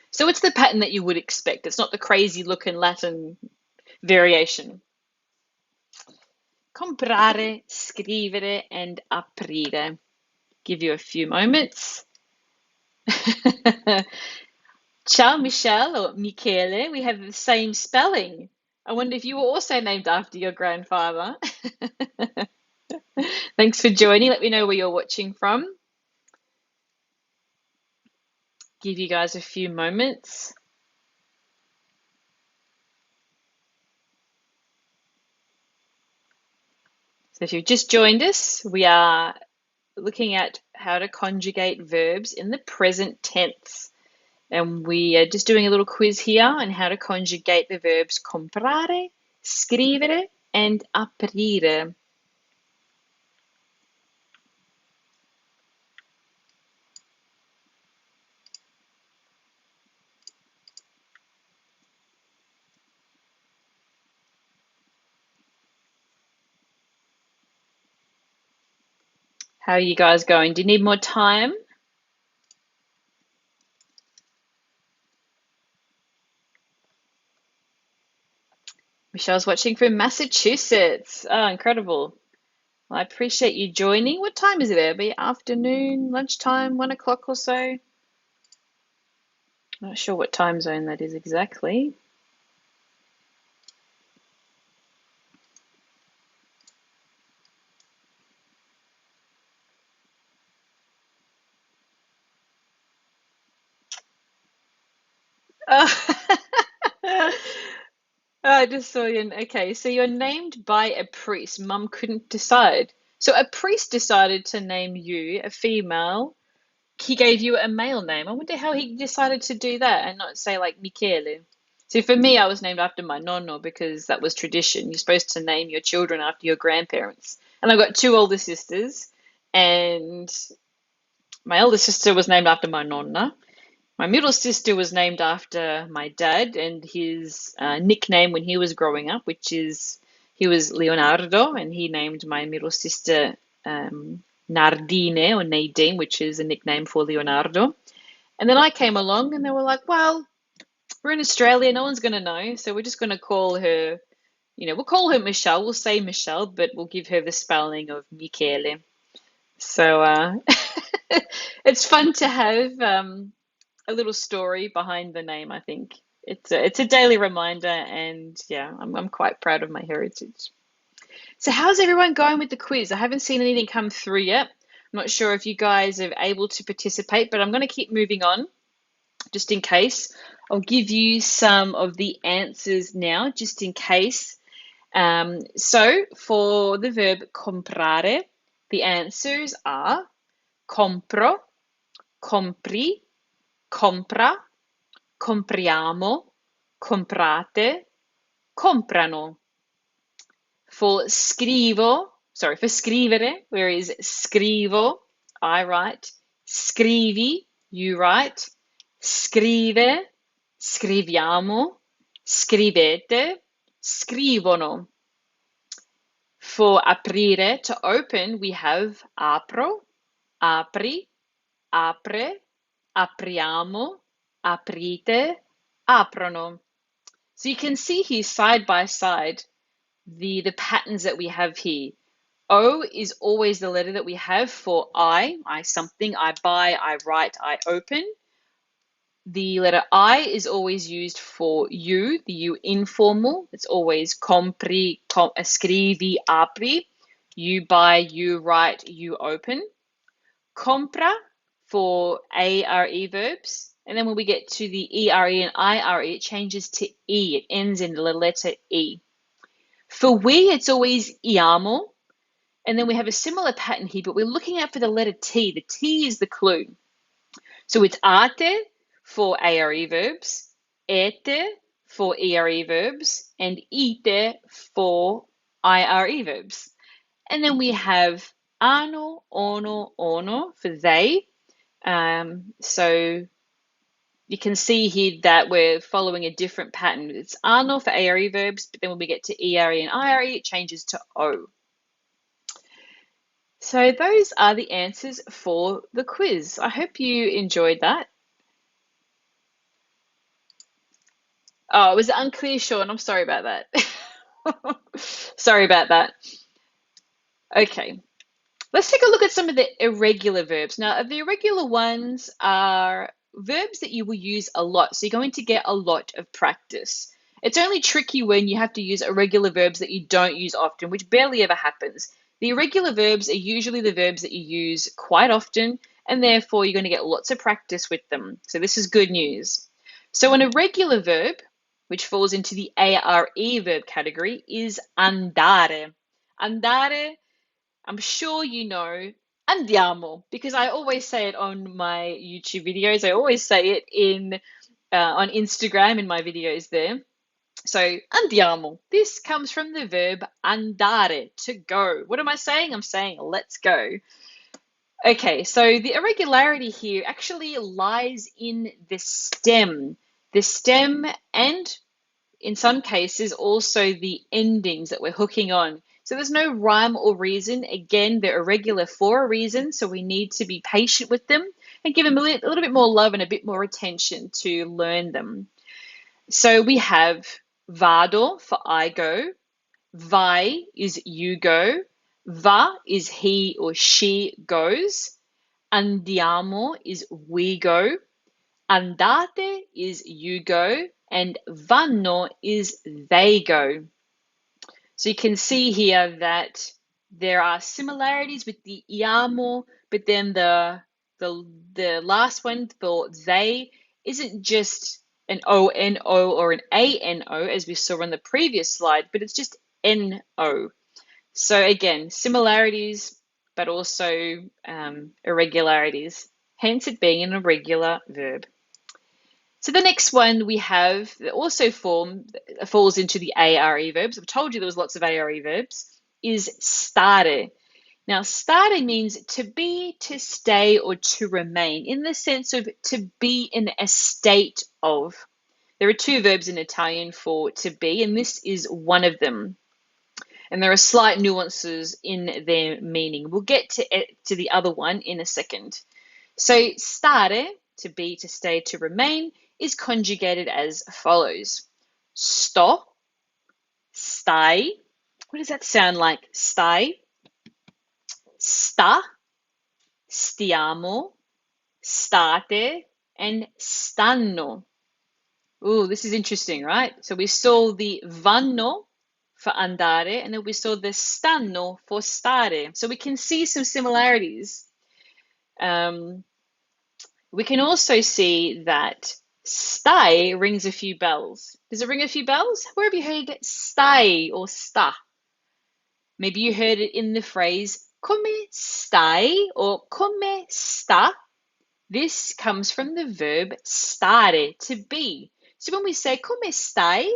So it's the pattern that you would expect. It's not the crazy looking Latin variation. Comprare, scrivere, and aprire. Give you a few moments. Ciao, Michelle or Michele. We have the same spelling. I wonder if you were also named after your grandfather. Thanks for joining. Let me know where you're watching from. Give you guys a few moments. So if you've just joined us, we are looking at how to conjugate verbs in the present tense. And we are just doing a little quiz here on how to conjugate the verbs comprare, scrivere, and aprire. How are you guys going? Do you need more time? Michelle's watching from Massachusetts. Oh, incredible. Well, I appreciate you joining. What time is it there? Be afternoon, lunchtime, 1 o'clock or so? Not sure what time zone that is exactly. I just saw you. Okay, so you're named by a priest. Mum couldn't decide. So a priest decided to name you a female. He gave you a male name. I wonder how he decided to do that and not say like Michele. So for me, I was named after my nonno because that was tradition. You're supposed to name your children after your grandparents. And I've got two older sisters, and my elder sister was named after my nonna. My middle sister was named after my dad and his nickname when he was growing up, which is he was Leonardo, and he named my middle sister Nardine or Nadine, which is a nickname for Leonardo. And then I came along and they were like, well, we're in Australia, no one's going to know, so we're just going to call her, we'll call her Michelle. We'll say Michelle, but we'll give her the spelling of Michele. So it's fun to have a little story behind the name, I think. It's a daily reminder, and yeah, I'm quite proud of my heritage. So how's everyone going with the quiz? I haven't seen anything come through yet. I'm not sure if you guys are able to participate, but I'm going to keep moving on just in case. I'll give you some of the answers now, just in case. So for the verb comprare, the answers are compro, compri, compra, compriamo, comprate, comprano. For scrivere, where is scrivo, I write, scrivi, you write, scrive, scriviamo, scrivete, scrivono. For aprire, to open, we have apro, apri, apre, apriamo, aprite, aprono. So you can see here side by side the patterns that we have here. O is always the letter that we have for I something, I buy, I write, I open. The letter I is always used for you, the you informal. It's always compri, scrivi, apri. You buy, you write, you open. Compra for ARE verbs. And then when we get to the ERE and IRE, it changes to E. It ends in the letter E. For we, it's always iamo. And then we have a similar pattern here, but we're looking out for the letter T. The T is the clue. So it's ate for ARE verbs, ete for ERE verbs, and ite for IRE verbs. And then we have ano, ono for they. So you can see here that we're following a different pattern. It's ano for ARE verbs, but then when we get to ERE and IRE, it changes to O. So those are the answers for the quiz. I hope you enjoyed that. Oh, it was unclear, Sean. I'm sorry about that. Sorry about that. Okay, let's take a look at some of the irregular verbs. Now, the irregular ones are verbs that you will use a lot, so you're going to get a lot of practice. It's only tricky when you have to use irregular verbs that you don't use often, which barely ever happens. The irregular verbs are usually the verbs that you use quite often, and therefore you're going to get lots of practice with them. So this is good news. So an irregular verb, which falls into the ARE verb category, is andare. Andare, I'm sure you know, andiamo, because I always say it on my YouTube videos. I always say it in on Instagram in my videos there. So andiamo. This comes from the verb andare, to go. What am I saying? I'm saying let's go. Okay, so the irregularity here actually lies in the stem. The stem and in some cases also the endings that we're hooking on. So there's no rhyme or reason. Again, they're irregular for a reason, so we need to be patient with them and give them a little bit more love and a bit more attention to learn them. So we have vado for I go, vai is you go, va is he or she goes, andiamo is we go, andate is you go, and vanno is they go. So you can see here that there are similarities with the iamo, but then the last one for they isn't just an ono or an ano as we saw on the previous slide, but it's just no. So again, similarities, but also irregularities, hence it being an irregular verb. So the next one we have that also falls into the ARE verbs. I've told you there was lots of ARE verbs, is stare. Now, stare means to be, to stay, or to remain, in the sense of to be in a state of. There are two verbs in Italian for to be, and this is one of them. And there are slight nuances in their meaning. We'll get to the other one in a second. So stare, to be, to stay, to remain, is conjugated as follows. Sto, stai. What does that sound like? Stai, sta, stiamo, state, and stanno. Ooh, this is interesting, right? So we saw the vanno for andare, and then we saw the stanno for stare. So we can see some similarities. We can also see that stai rings a few bells. Does it ring a few bells? Where have you heard stai or sta? Maybe you heard it in the phrase come stai or come sta. This comes from the verb stare, to be. So when we say come stai,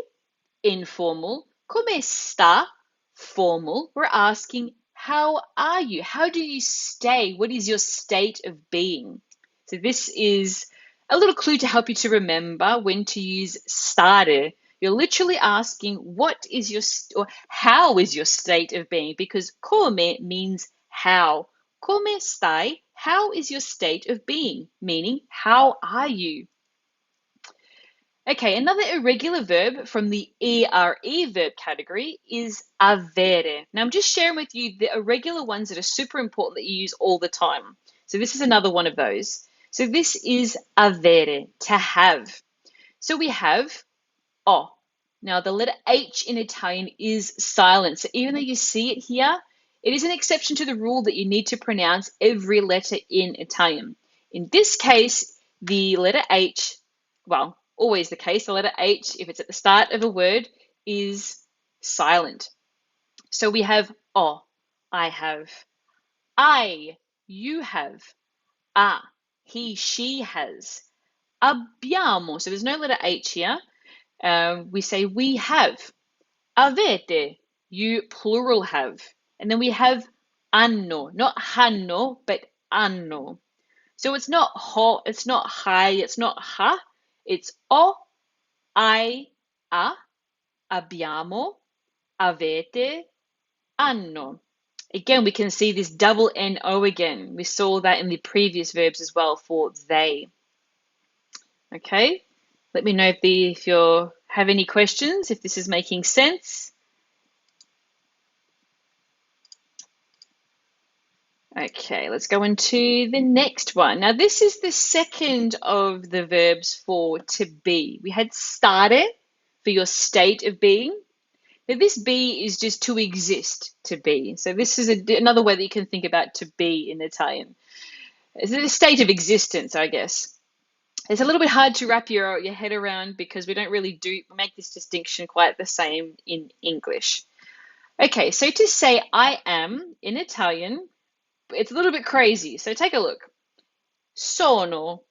informal, come sta, formal, we're asking, how are you? How do you stay? What is your state of being? So this is a little clue to help you to remember when to use stare. You're literally asking, what is your, or how is your state of being? Because come means how. Come stai? How is your state of being? Meaning, how are you? Okay, another irregular verb from the ERE verb category is avere. Now, I'm just sharing with you the irregular ones that are super important that you use all the time. So this is another one of those. So this is avere, to have. So we have o. Now, the letter H in Italian is silent. So even though you see it here, it is an exception to the rule that you need to pronounce every letter in Italian. In this case, the letter H, well, always the case, the letter H, if it's at the start of a word, is silent. So we have o, I have. I, you have. A, he, she has. Abbiamo, so there's no letter H here. We say we have. Avete, you plural have. And then we have anno, not hanno, but anno. So it's not ho, it's not hi, it's not ha. It's o, I, a, abbiamo, avete, anno. Again, we can see this double N-O again. We saw that in the previous verbs as well for they. Okay, let me know if you have any questions, if this is making sense. Okay, let's go into the next one. Now, this is the second of the verbs for to be. We had stare for your state of being. Now, this be is just to exist, to be. So this is another way that you can think about to be in Italian. It's a state of existence, I guess. It's a little bit hard to wrap your head around because we don't really make this distinction quite the same in English. Okay, so to say I am in Italian, it's a little bit crazy. So take a look. Sono.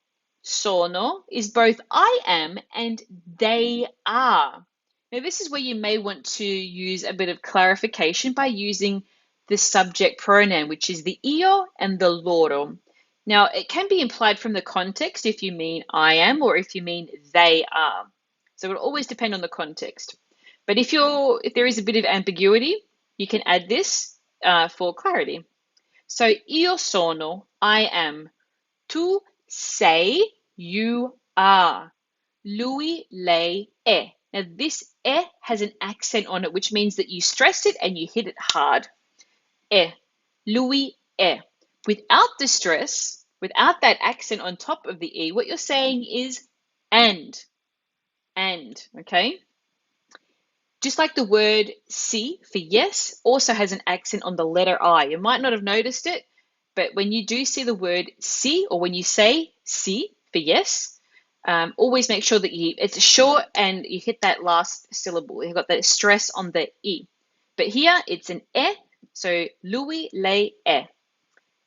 Sono is both I am and they are. Now, this is where you may want to use a bit of clarification by using the subject pronoun, which is the io and the loro. Now, it can be implied from the context if you mean I am or if you mean they are. So it will always depend on the context. But if there is a bit of ambiguity, you can add this for clarity. So io sono, I am. Tu sei, you are. Lui, lei, è. Now this è has an accent on it, which means that you stress it and you hit it hard. È. Lui è. Without the stress, without that accent on top of the e, what you're saying is and. And, okay? Just like the word si for yes also has an accent on the letter I. You might not have noticed it, but when you do see the word si, or when you say si for yes, always make sure that it's short and you hit that last syllable. You've got that stress on the e. But here it's an e, so lui, lei, è.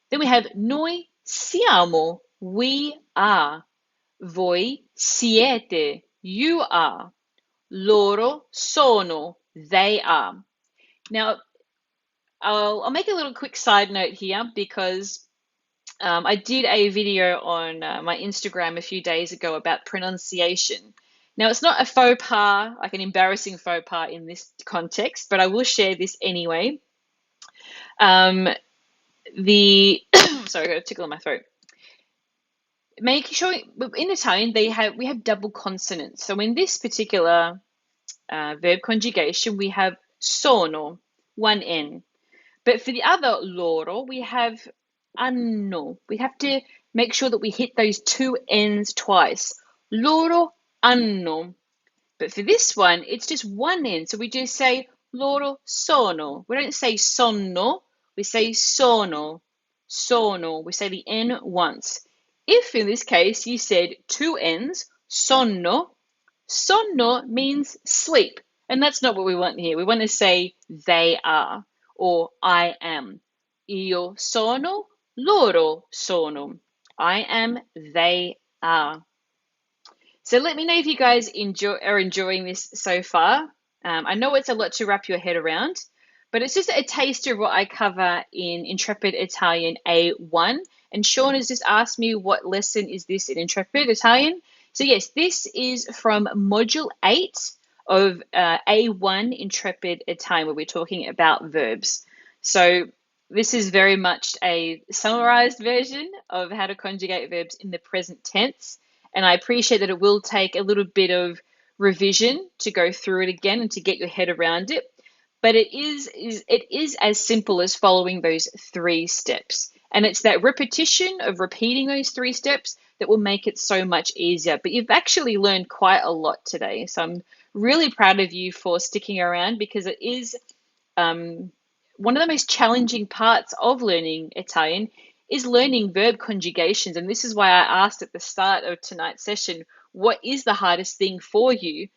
Then we have noi siamo, we are. Voi siete, you are. Loro sono, they are. Now, I'll make a little quick side note here because I did a video on my Instagram a few days ago about pronunciation. Now, it's not a faux pas, like an embarrassing faux pas in this context, but I will share this anyway. Um, the sorry, I got a tickle in my throat. Making sure in Italian we have double consonants. So in this particular verb conjugation, we have sono, one N. But for the other loro, we have hanno. We have to make sure that we hit those two N's twice. Loro hanno. But for this one, it's just one N. So we just say loro sono. We don't say sonno. We say sono. Sono. We say the N once. If in this case you said two N's, sonno, sonno means sleep. And that's not what we want here. We want to say they are or I am. Io sono, loro sono. I am, they are. So let me know if you guys are enjoying this so far. I know it's a lot to wrap your head around, but it's just a taster of what I cover in Intrepid Italian A1. And Sean has just asked me what lesson is this in Intrepid Italian. So yes, this is from Module 8 of A1 Intrepid Italian, where we're talking about verbs. So this is very much a summarized version of how to conjugate verbs in the present tense. And I appreciate that it will take a little bit of revision to go through it again and to get your head around it. But it is as simple as following those 3 steps. And it's that repetition of repeating those 3 steps that will make it so much easier. But you've actually learned quite a lot today. So I'm really proud of you for sticking around, because it is one of the most challenging parts of learning Italian is learning verb conjugations. And this is why I asked at the start of tonight's session, what is the hardest thing for you?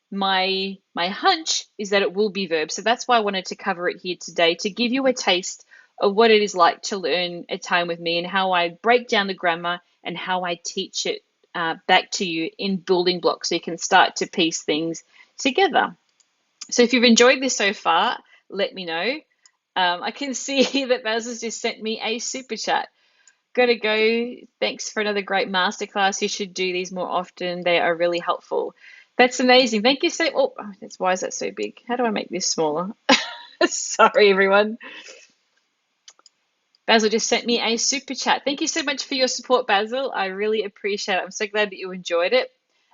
My hunch is that it will be verbs. So that's why I wanted to cover it here today, to give you a taste of what it is like to learn Italian with me and how I break down the grammar and how I teach it back to you in building blocks so you can start to piece things together. So if you've enjoyed this so far, let me know. I can see that Basil's just sent me a super chat. Gotta go. Thanks for another great masterclass. You should do these more often. They are really helpful. That's amazing. Thank you so. Oh, why is that so big? How do I make this smaller? Sorry, everyone. Basil just sent me a super chat. Thank you so much for your support, Basil. I really appreciate it. I'm so glad that you enjoyed it.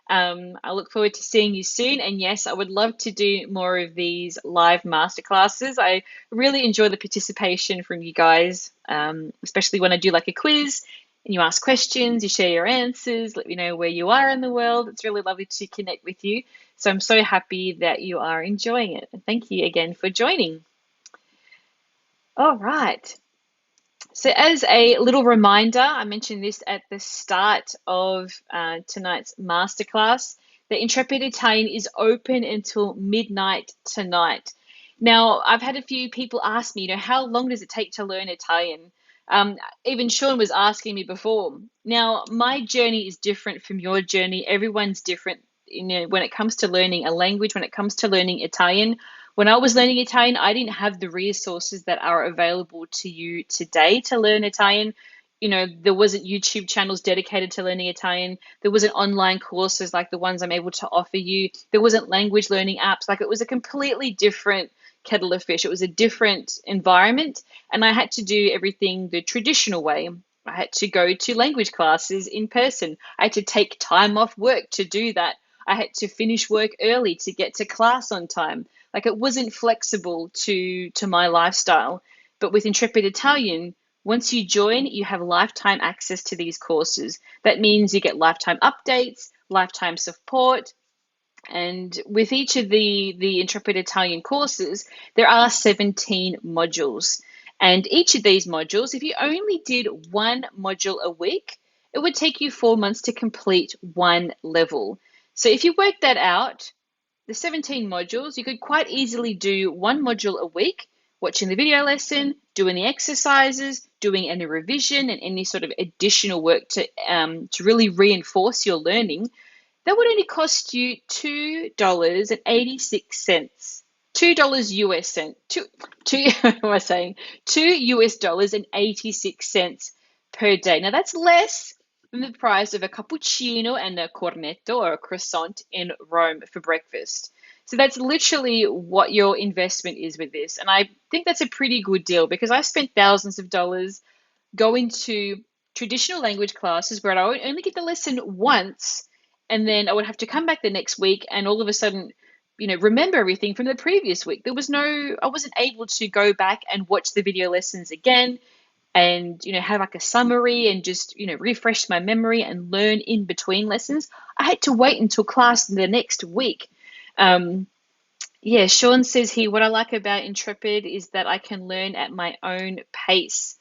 I look forward to seeing you soon. And yes, I would love to do more of these live masterclasses. I really enjoy the participation from you guys, especially when I do like a quiz and you ask questions, you share your answers, let me know where you are in the world. It's really lovely to connect with you. So I'm so happy that you are enjoying it. And thank you again for joining. All right. So as a little reminder, I mentioned this at the start of tonight's masterclass, the Intrepid Italian is open until midnight tonight. Now, I've had a few people ask me, how long does it take to learn Italian? Even Sean was asking me before. Now, my journey is different from your journey. Everyone's different, when it comes to learning a language, when it comes to learning Italian. When I was learning Italian, I didn't have the resources that are available to you today to learn Italian. There wasn't YouTube channels dedicated to learning Italian. There wasn't online courses like the ones I'm able to offer you. There wasn't language learning apps. Like, it was a completely different kettle of fish. It was a different environment, and I had to do everything the traditional way. I had to go to language classes in person. I had to take time off work to do that. I had to finish work early to get to class on time. Like, it wasn't flexible to my lifestyle. But with Intrepid Italian, once you join, you have lifetime access to these courses. That means you get lifetime updates, lifetime support. And with each of the Intrepid Italian courses, there are 17 modules. And each of these modules, if you only did one module a week, it would take you 4 months to complete one level. So if you work that out, the 17 modules, you could quite easily do one module a week, watching the video lesson, doing the exercises, doing any revision and any sort of additional work to really reinforce your learning. That would only cost you $2.86 $2 US cent, what am I saying? $2 US and 86 cents per day. Now that's less than the price of a cappuccino and a cornetto or a croissant in Rome for breakfast. So that's literally what your investment is with this. And I think that's a pretty good deal because I spent thousands of dollars going to traditional language classes where I would only get the lesson once, and then I would have to come back the next week and all of a sudden, remember everything from the previous week. I wasn't able to go back and watch the video lessons again and, have like a summary and just, refresh my memory and learn in between lessons. I had to wait until class the next week. Yeah, Sean says here, what I like about Intrepid is that I can learn at my own pace.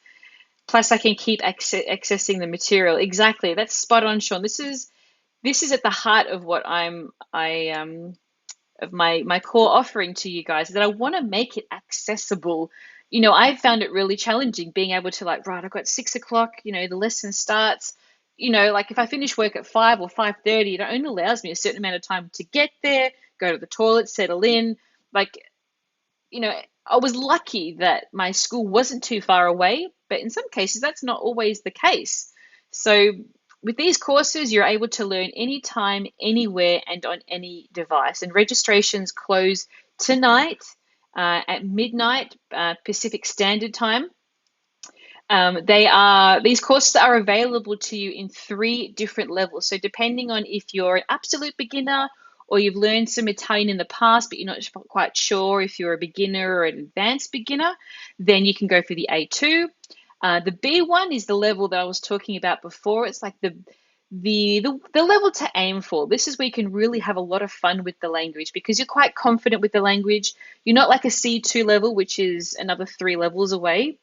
Plus, I can keep accessing the material. Exactly, that's spot on, Sean. This is at the heart of what of my core offering to you guys, is that I want to make it accessible. I found it really challenging being able to right, I've got 6 o'clock. The lesson starts. Like if I finish work at 5 or 5:30, it only allows me a certain amount of time to get there, go to the toilet, settle in. I was lucky that my school wasn't too far away, but in some cases, that's not always the case. So with these courses, you're able to learn anytime, anywhere, and on any device. And registrations close tonight at midnight Pacific Standard Time. These courses are available to you in 3 different levels. So depending on if you're an absolute beginner or you've learned some Italian in the past, but you're not quite sure if you're a beginner or an advanced beginner, then you can go for the A2. The B1 is the level that I was talking about before. It's like the level to aim for. This is where you can really have a lot of fun with the language because you're quite confident with the language. You're not like a C2 level, which is another 3 levels away.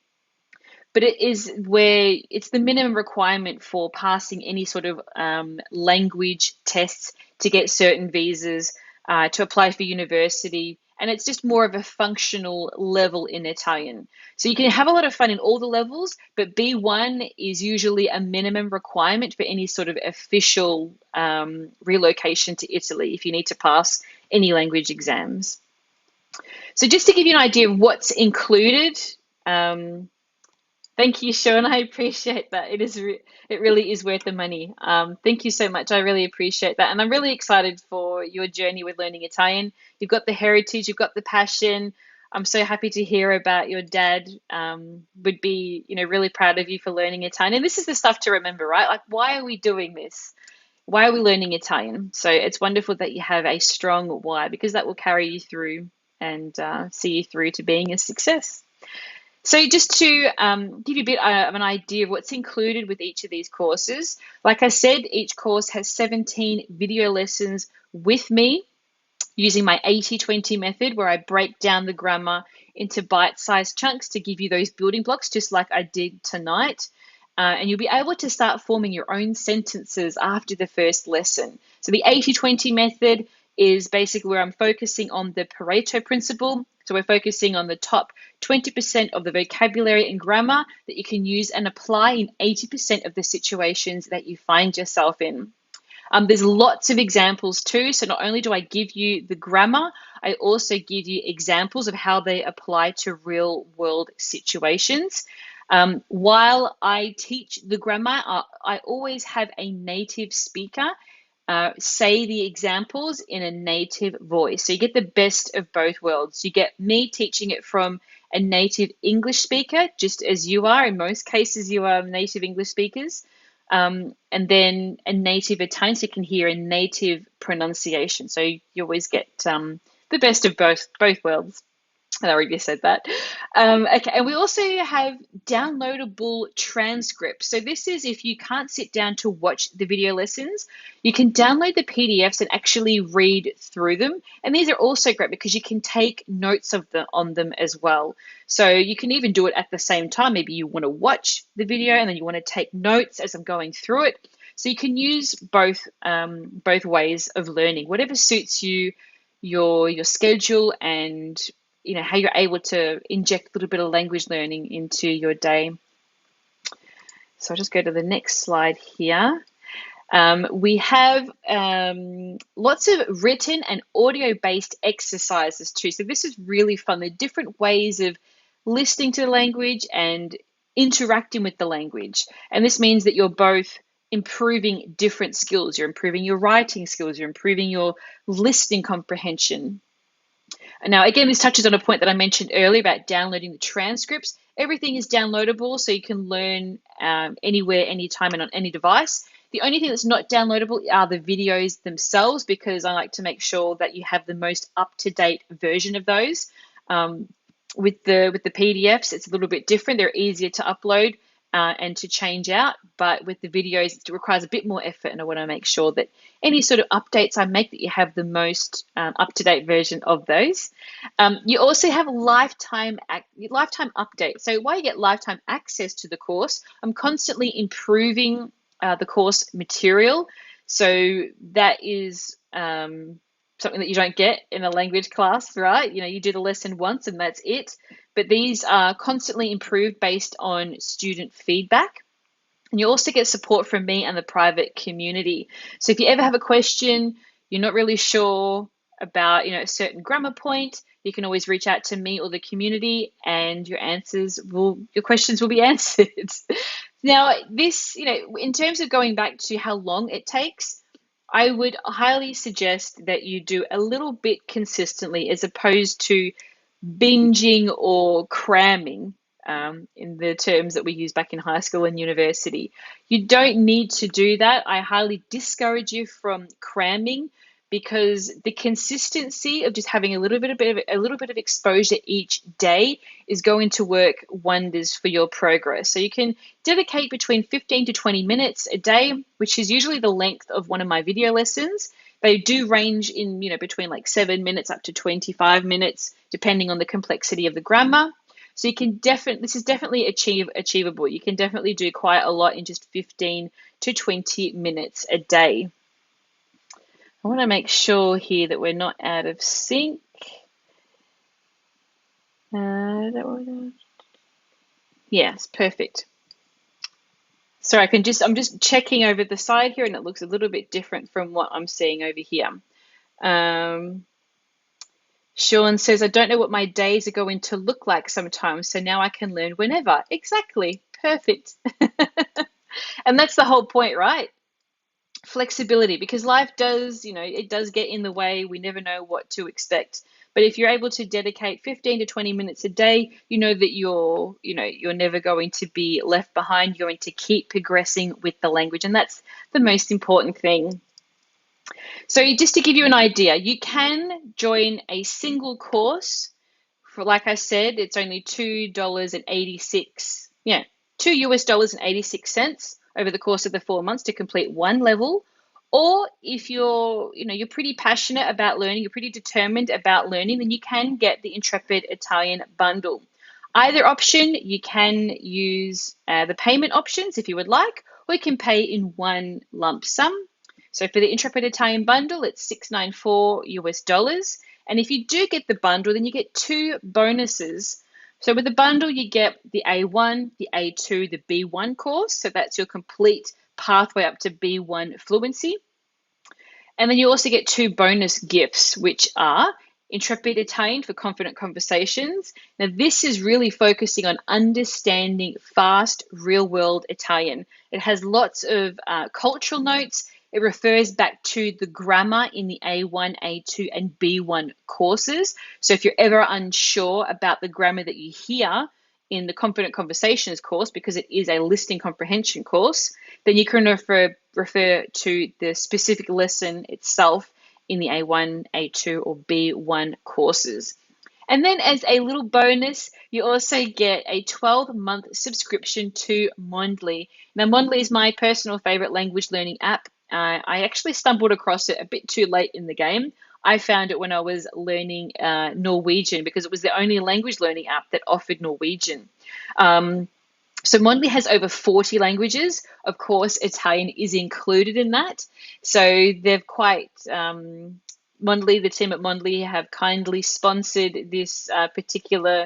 But it is where it's the minimum requirement for passing any sort of language tests to get certain visas, to apply for university. And it's just more of a functional level in Italian. So you can have a lot of fun in all the levels, but B1 is usually a minimum requirement for any sort of official relocation to Italy if you need to pass any language exams. So just to give you an idea of what's included, thank you, Sean. I appreciate that. It really is worth the money. Thank you so much. I really appreciate that. And I'm really excited for your journey with learning Italian. You've got the heritage, you've got the passion. I'm so happy to hear about your dad. Would be, really proud of you for learning Italian. And this is the stuff to remember, right? Like, why are we doing this? Why are we learning Italian? So it's wonderful that you have a strong why, because that will carry you through and see you through to being a success. So just to give you a bit of an idea of what's included with each of these courses, like I said, each course has 17 video lessons with me using my 80-20 method, where I break down the grammar into bite-sized chunks to give you those building blocks, just like I did tonight. And you'll be able to start forming your own sentences after the first lesson. So the 80-20 method is basically where I'm focusing on the Pareto principle. So we're focusing on the top 20% of the vocabulary and grammar that you can use and apply in 80% of the situations that you find yourself in. There's lots of examples too. So not only do I give you the grammar, I also give you examples of how they apply to real world situations. While I teach the grammar, I always have a native speaker say the examples in a native voice. So you get the best of both worlds. You get me teaching it from a native English speaker, just as you are. In most cases, you are native English speakers. And then a native Italian, so you can hear a native pronunciation. So you always get the best of both worlds. I already said that. Okay, and we also have downloadable transcripts. So this is if you can't sit down to watch the video lessons, you can download the PDFs and actually read through them. And these are also great because you can take notes on them as well. So you can even do it at the same time. Maybe you want to watch the video and then you want to take notes as I'm going through it. So you can use both ways of learning, whatever suits you, your schedule, and how you're able to inject a little bit of language learning into your day. So I'll just go to the next slide here. We have lots of written and audio-based exercises too. So this is really fun. There are different ways of listening to the language and interacting with the language. And this means that you're both improving different skills. You're improving your writing skills, you're improving your listening comprehension. Now, again, this touches on a point that I mentioned earlier about downloading the transcripts. Everything is downloadable, so you can learn anywhere, anytime, and on any device. The only thing that's not downloadable are the videos themselves, because I like to make sure that you have the most up-to-date version of those. With the PDFs, it's a little bit different. They're easier to upload and to change out, but with the videos, it requires a bit more effort, and I want to make sure that any sort of updates I make, that you have the most up-to-date version of those. You also have lifetime updates. So while you get lifetime access to the course, I'm constantly improving the course material. So that is something that you don't get in a language class, right? You do the lesson once and that's it. But these are constantly improved based on student feedback. And you also get support from me and the private community. So if you ever have a question, you're not really sure about a certain grammar point, you can always reach out to me or the community, and your questions will be answered. Now, this, in terms of going back to how long it takes, I would highly suggest that you do a little bit consistently, as opposed to binging or cramming, in the terms that we use back in high school and university. You don't need to do that. I highly discourage you from cramming, because the consistency of just having a little bit of exposure each day is going to work wonders for your progress. So you can dedicate between 15 to 20 minutes a day, which is usually the length of one of my video lessons. They do range in, between like 7 minutes up to 25 minutes, depending on the complexity of the grammar. So you can this is definitely achievable. You can definitely do quite a lot in just 15 to 20 minutes a day. I want to make sure here that we're not out of sync. Yes, perfect. Sorry, I'm just checking over the side here, and it looks a little bit different from what I'm seeing over here. Sean says, I don't know what my days are going to look like sometimes, so now I can learn whenever. Exactly, perfect. And that's the whole point, right? Flexibility, because life does, it does get in the way. We never know what to expect. But if you're able to dedicate 15 to 20 minutes a day, you know that you're never going to be left behind. You're going to keep progressing with the language, and that's the most important thing. So just to give you an idea, you can join a single course for, like I said, it's only $2.86. Yeah, $2.86 over the course of the 4 months to complete one level. Or if you're pretty passionate about learning, you're pretty determined about learning, then you can get the Intrepid Italian bundle. Either option, you can use the payment options if you would like, or you can pay in one lump sum. So for the Intrepid Italian bundle, it's $694. And if you do get the bundle, then you get two bonuses. So with the bundle, you get the A1, the A2, the B1 course. So that's your complete pathway up to B1 fluency. And then you also get two bonus gifts, which are Intrepid Italian for Confident Conversations. Now, this is really focusing on understanding fast, real-world Italian. It has lots of cultural notes. It refers back to the grammar in the A1, A2, and B1 courses. So if you're ever unsure about the grammar that you hear in the Confident Conversations course, because it is a listening comprehension course, then you can refer to the specific lesson itself in the A1, A2, or B1 courses. And then as a little bonus, you also get a 12-month subscription to Mondly. Now, Mondly is my personal favorite language learning app. I actually stumbled across it a bit too late in the game. I found it when I was learning Norwegian, because it was the only language learning app that offered Norwegian. So Mondly has over 40 languages. Of course, Italian is included in that. So they've Mondly, the team at Mondly have kindly sponsored this particular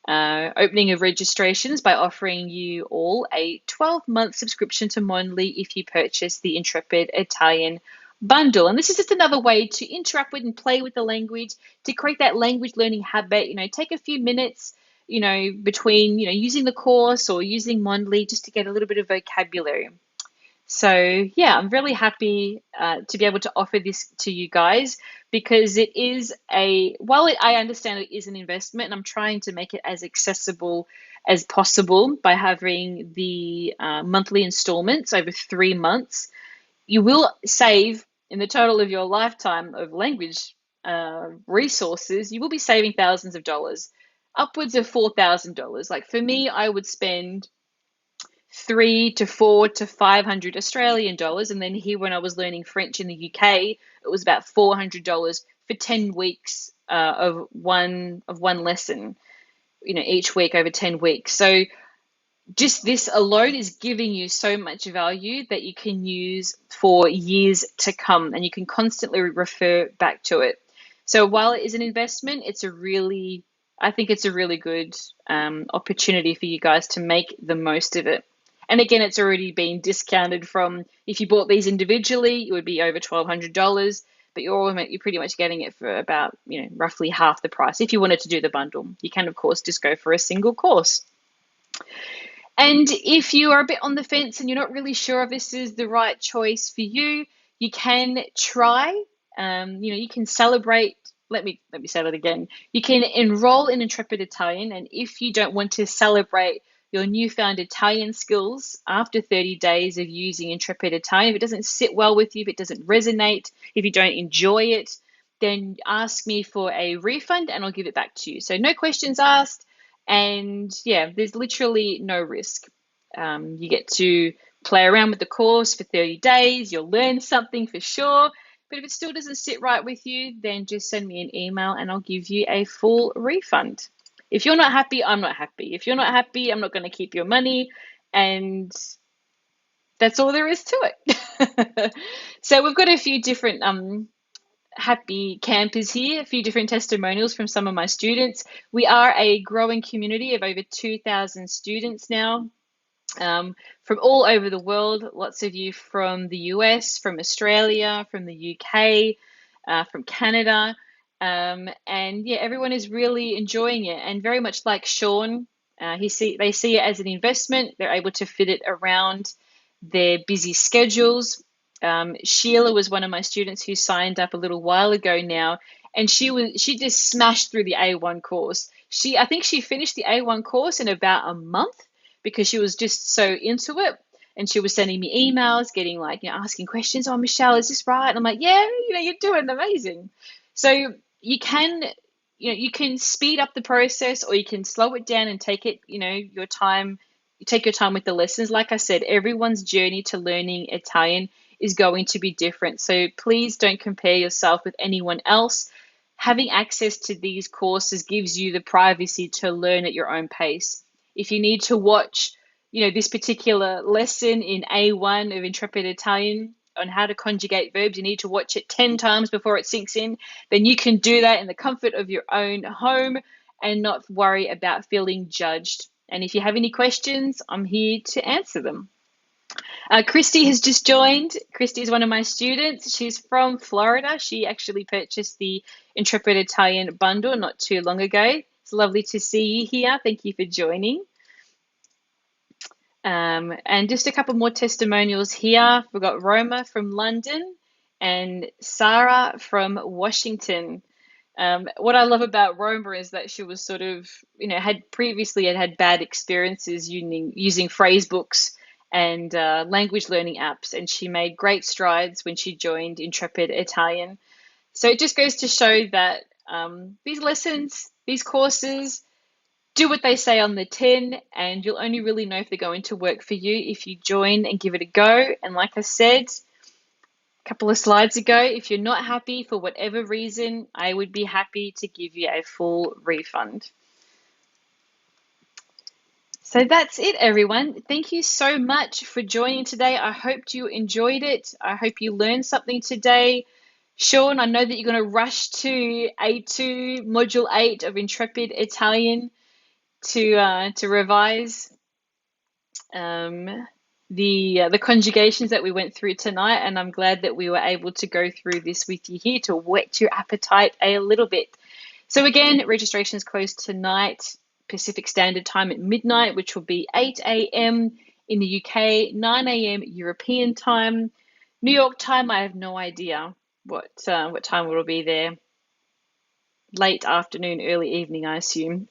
opening of registrations by offering you all a 12-month subscription to Monly if you purchase the Intrepid Italian bundle. And this is just another way to interact with and play with the language, to create that language learning habit. Take a few minutes, between, using the course or using Monly just to get a little bit of vocabulary. So yeah, I'm really happy to be able to offer this to you guys because it is I understand it is an investment, and I'm trying to make it as accessible as possible by having the monthly installments over 3 months. You will save in the total of your lifetime of language resources, you will be saving thousands of dollars, upwards of $4,000. Like for me, I would spend 300 to 400 to 500 Australian dollars. And then here, when I was learning French in the UK, it was about $400 for 10 weeks of one lesson, each week over 10 weeks. So just this alone is giving you so much value that you can use for years to come, and you can constantly refer back to it. So while it is an investment, I think it's a really good opportunity for you guys to make the most of it. And again, it's already been discounted from, if you bought these individually, it would be over $1,200, but you're pretty much getting it for about, roughly half the price. If you wanted to do the bundle, you can, of course, just go for a single course. And if you are a bit on the fence and you're not really sure if this is the right choice for you, you can try. You can celebrate. Let me say that again. You can enroll in Intrepid Italian, and if you don't want to celebrate your newfound Italian skills after 30 days of using Intrepid Italian, if it doesn't sit well with you, if it doesn't resonate, if you don't enjoy it, then ask me for a refund and I'll give it back to you. So no questions asked. And yeah, there's literally no risk. You get to play around with the course for 30 days. You'll learn something for sure. But if it still doesn't sit right with you, then just send me an email and I'll give you a full refund. If you're not happy, I'm not happy. If you're not happy, I'm not going to keep your money. And that's all there is to it. So we've got a few different happy campers here, a few different testimonials from some of my students. We are a growing community of over 2,000 students now, from all over the world. Lots of you from the US, from Australia, from the UK, from Canada. And yeah, everyone is really enjoying it, and very much like Sean, they see it as an investment. They're able to fit it around their busy schedules. Sheila was one of my students who signed up a little while ago now, and she just smashed through the A1 course. I think she finished the A1 course in about a month because she was just so into it, and she was sending me emails, getting asking questions. Oh, Michelle, is this right? And I'm like, yeah, you're doing amazing. So you can speed up the process, or you can slow it down and take it, your time. You take your time with the lessons. Like I said, everyone's journey to learning Italian is going to be different. So please don't compare yourself with anyone else. Having access to these courses gives you the privacy to learn at your own pace. If you need to watch, this particular lesson in A1 of Intrepid Italian on how to conjugate verbs, you need to watch it 10 times before it sinks in, then you can do that in the comfort of your own home and not worry about feeling judged. And if you have any questions, I'm here to answer them. Christy has just joined. Christy is one of my students. She's from Florida. She actually purchased the Intrepid Italian bundle not too long ago. It's lovely to see you here. Thank you for joining. And just a couple more testimonials here. We've got Roma from London and Sarah from Washington. What I love about Roma is that she was sort of, had previously had bad experiences using phrase books and language learning apps, and she made great strides when she joined Intrepid Italian. So it just goes to show that these lessons, these courses, do what they say on the tin, and you'll only really know if they're going to work for you if you join and give it a go. And like I said a couple of slides ago, if you're not happy for whatever reason, I would be happy to give you a full refund. So that's it, everyone. Thank you so much for joining today. I hope you enjoyed it. I hope you learned something today. Sean, I know that you're going to rush to A2 Module 8 of Intrepid Italian to revise um, the conjugations that we went through tonight, and I'm glad that we were able to go through this with you here to whet your appetite a little bit. So again, registration is closed tonight, Pacific Standard Time at midnight, which will be 8 a.m. in the UK, 9 a.m. European time. New York time, I have no idea what time it'll be there. Late afternoon, early evening, I assume.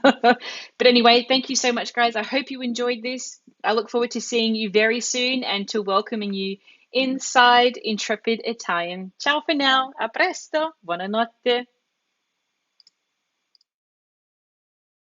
But anyway, thank you so much, guys. I hope you enjoyed this. I look forward to seeing you very soon and to welcoming you inside Intrepid Italian. Ciao for now. A presto. Buonanotte.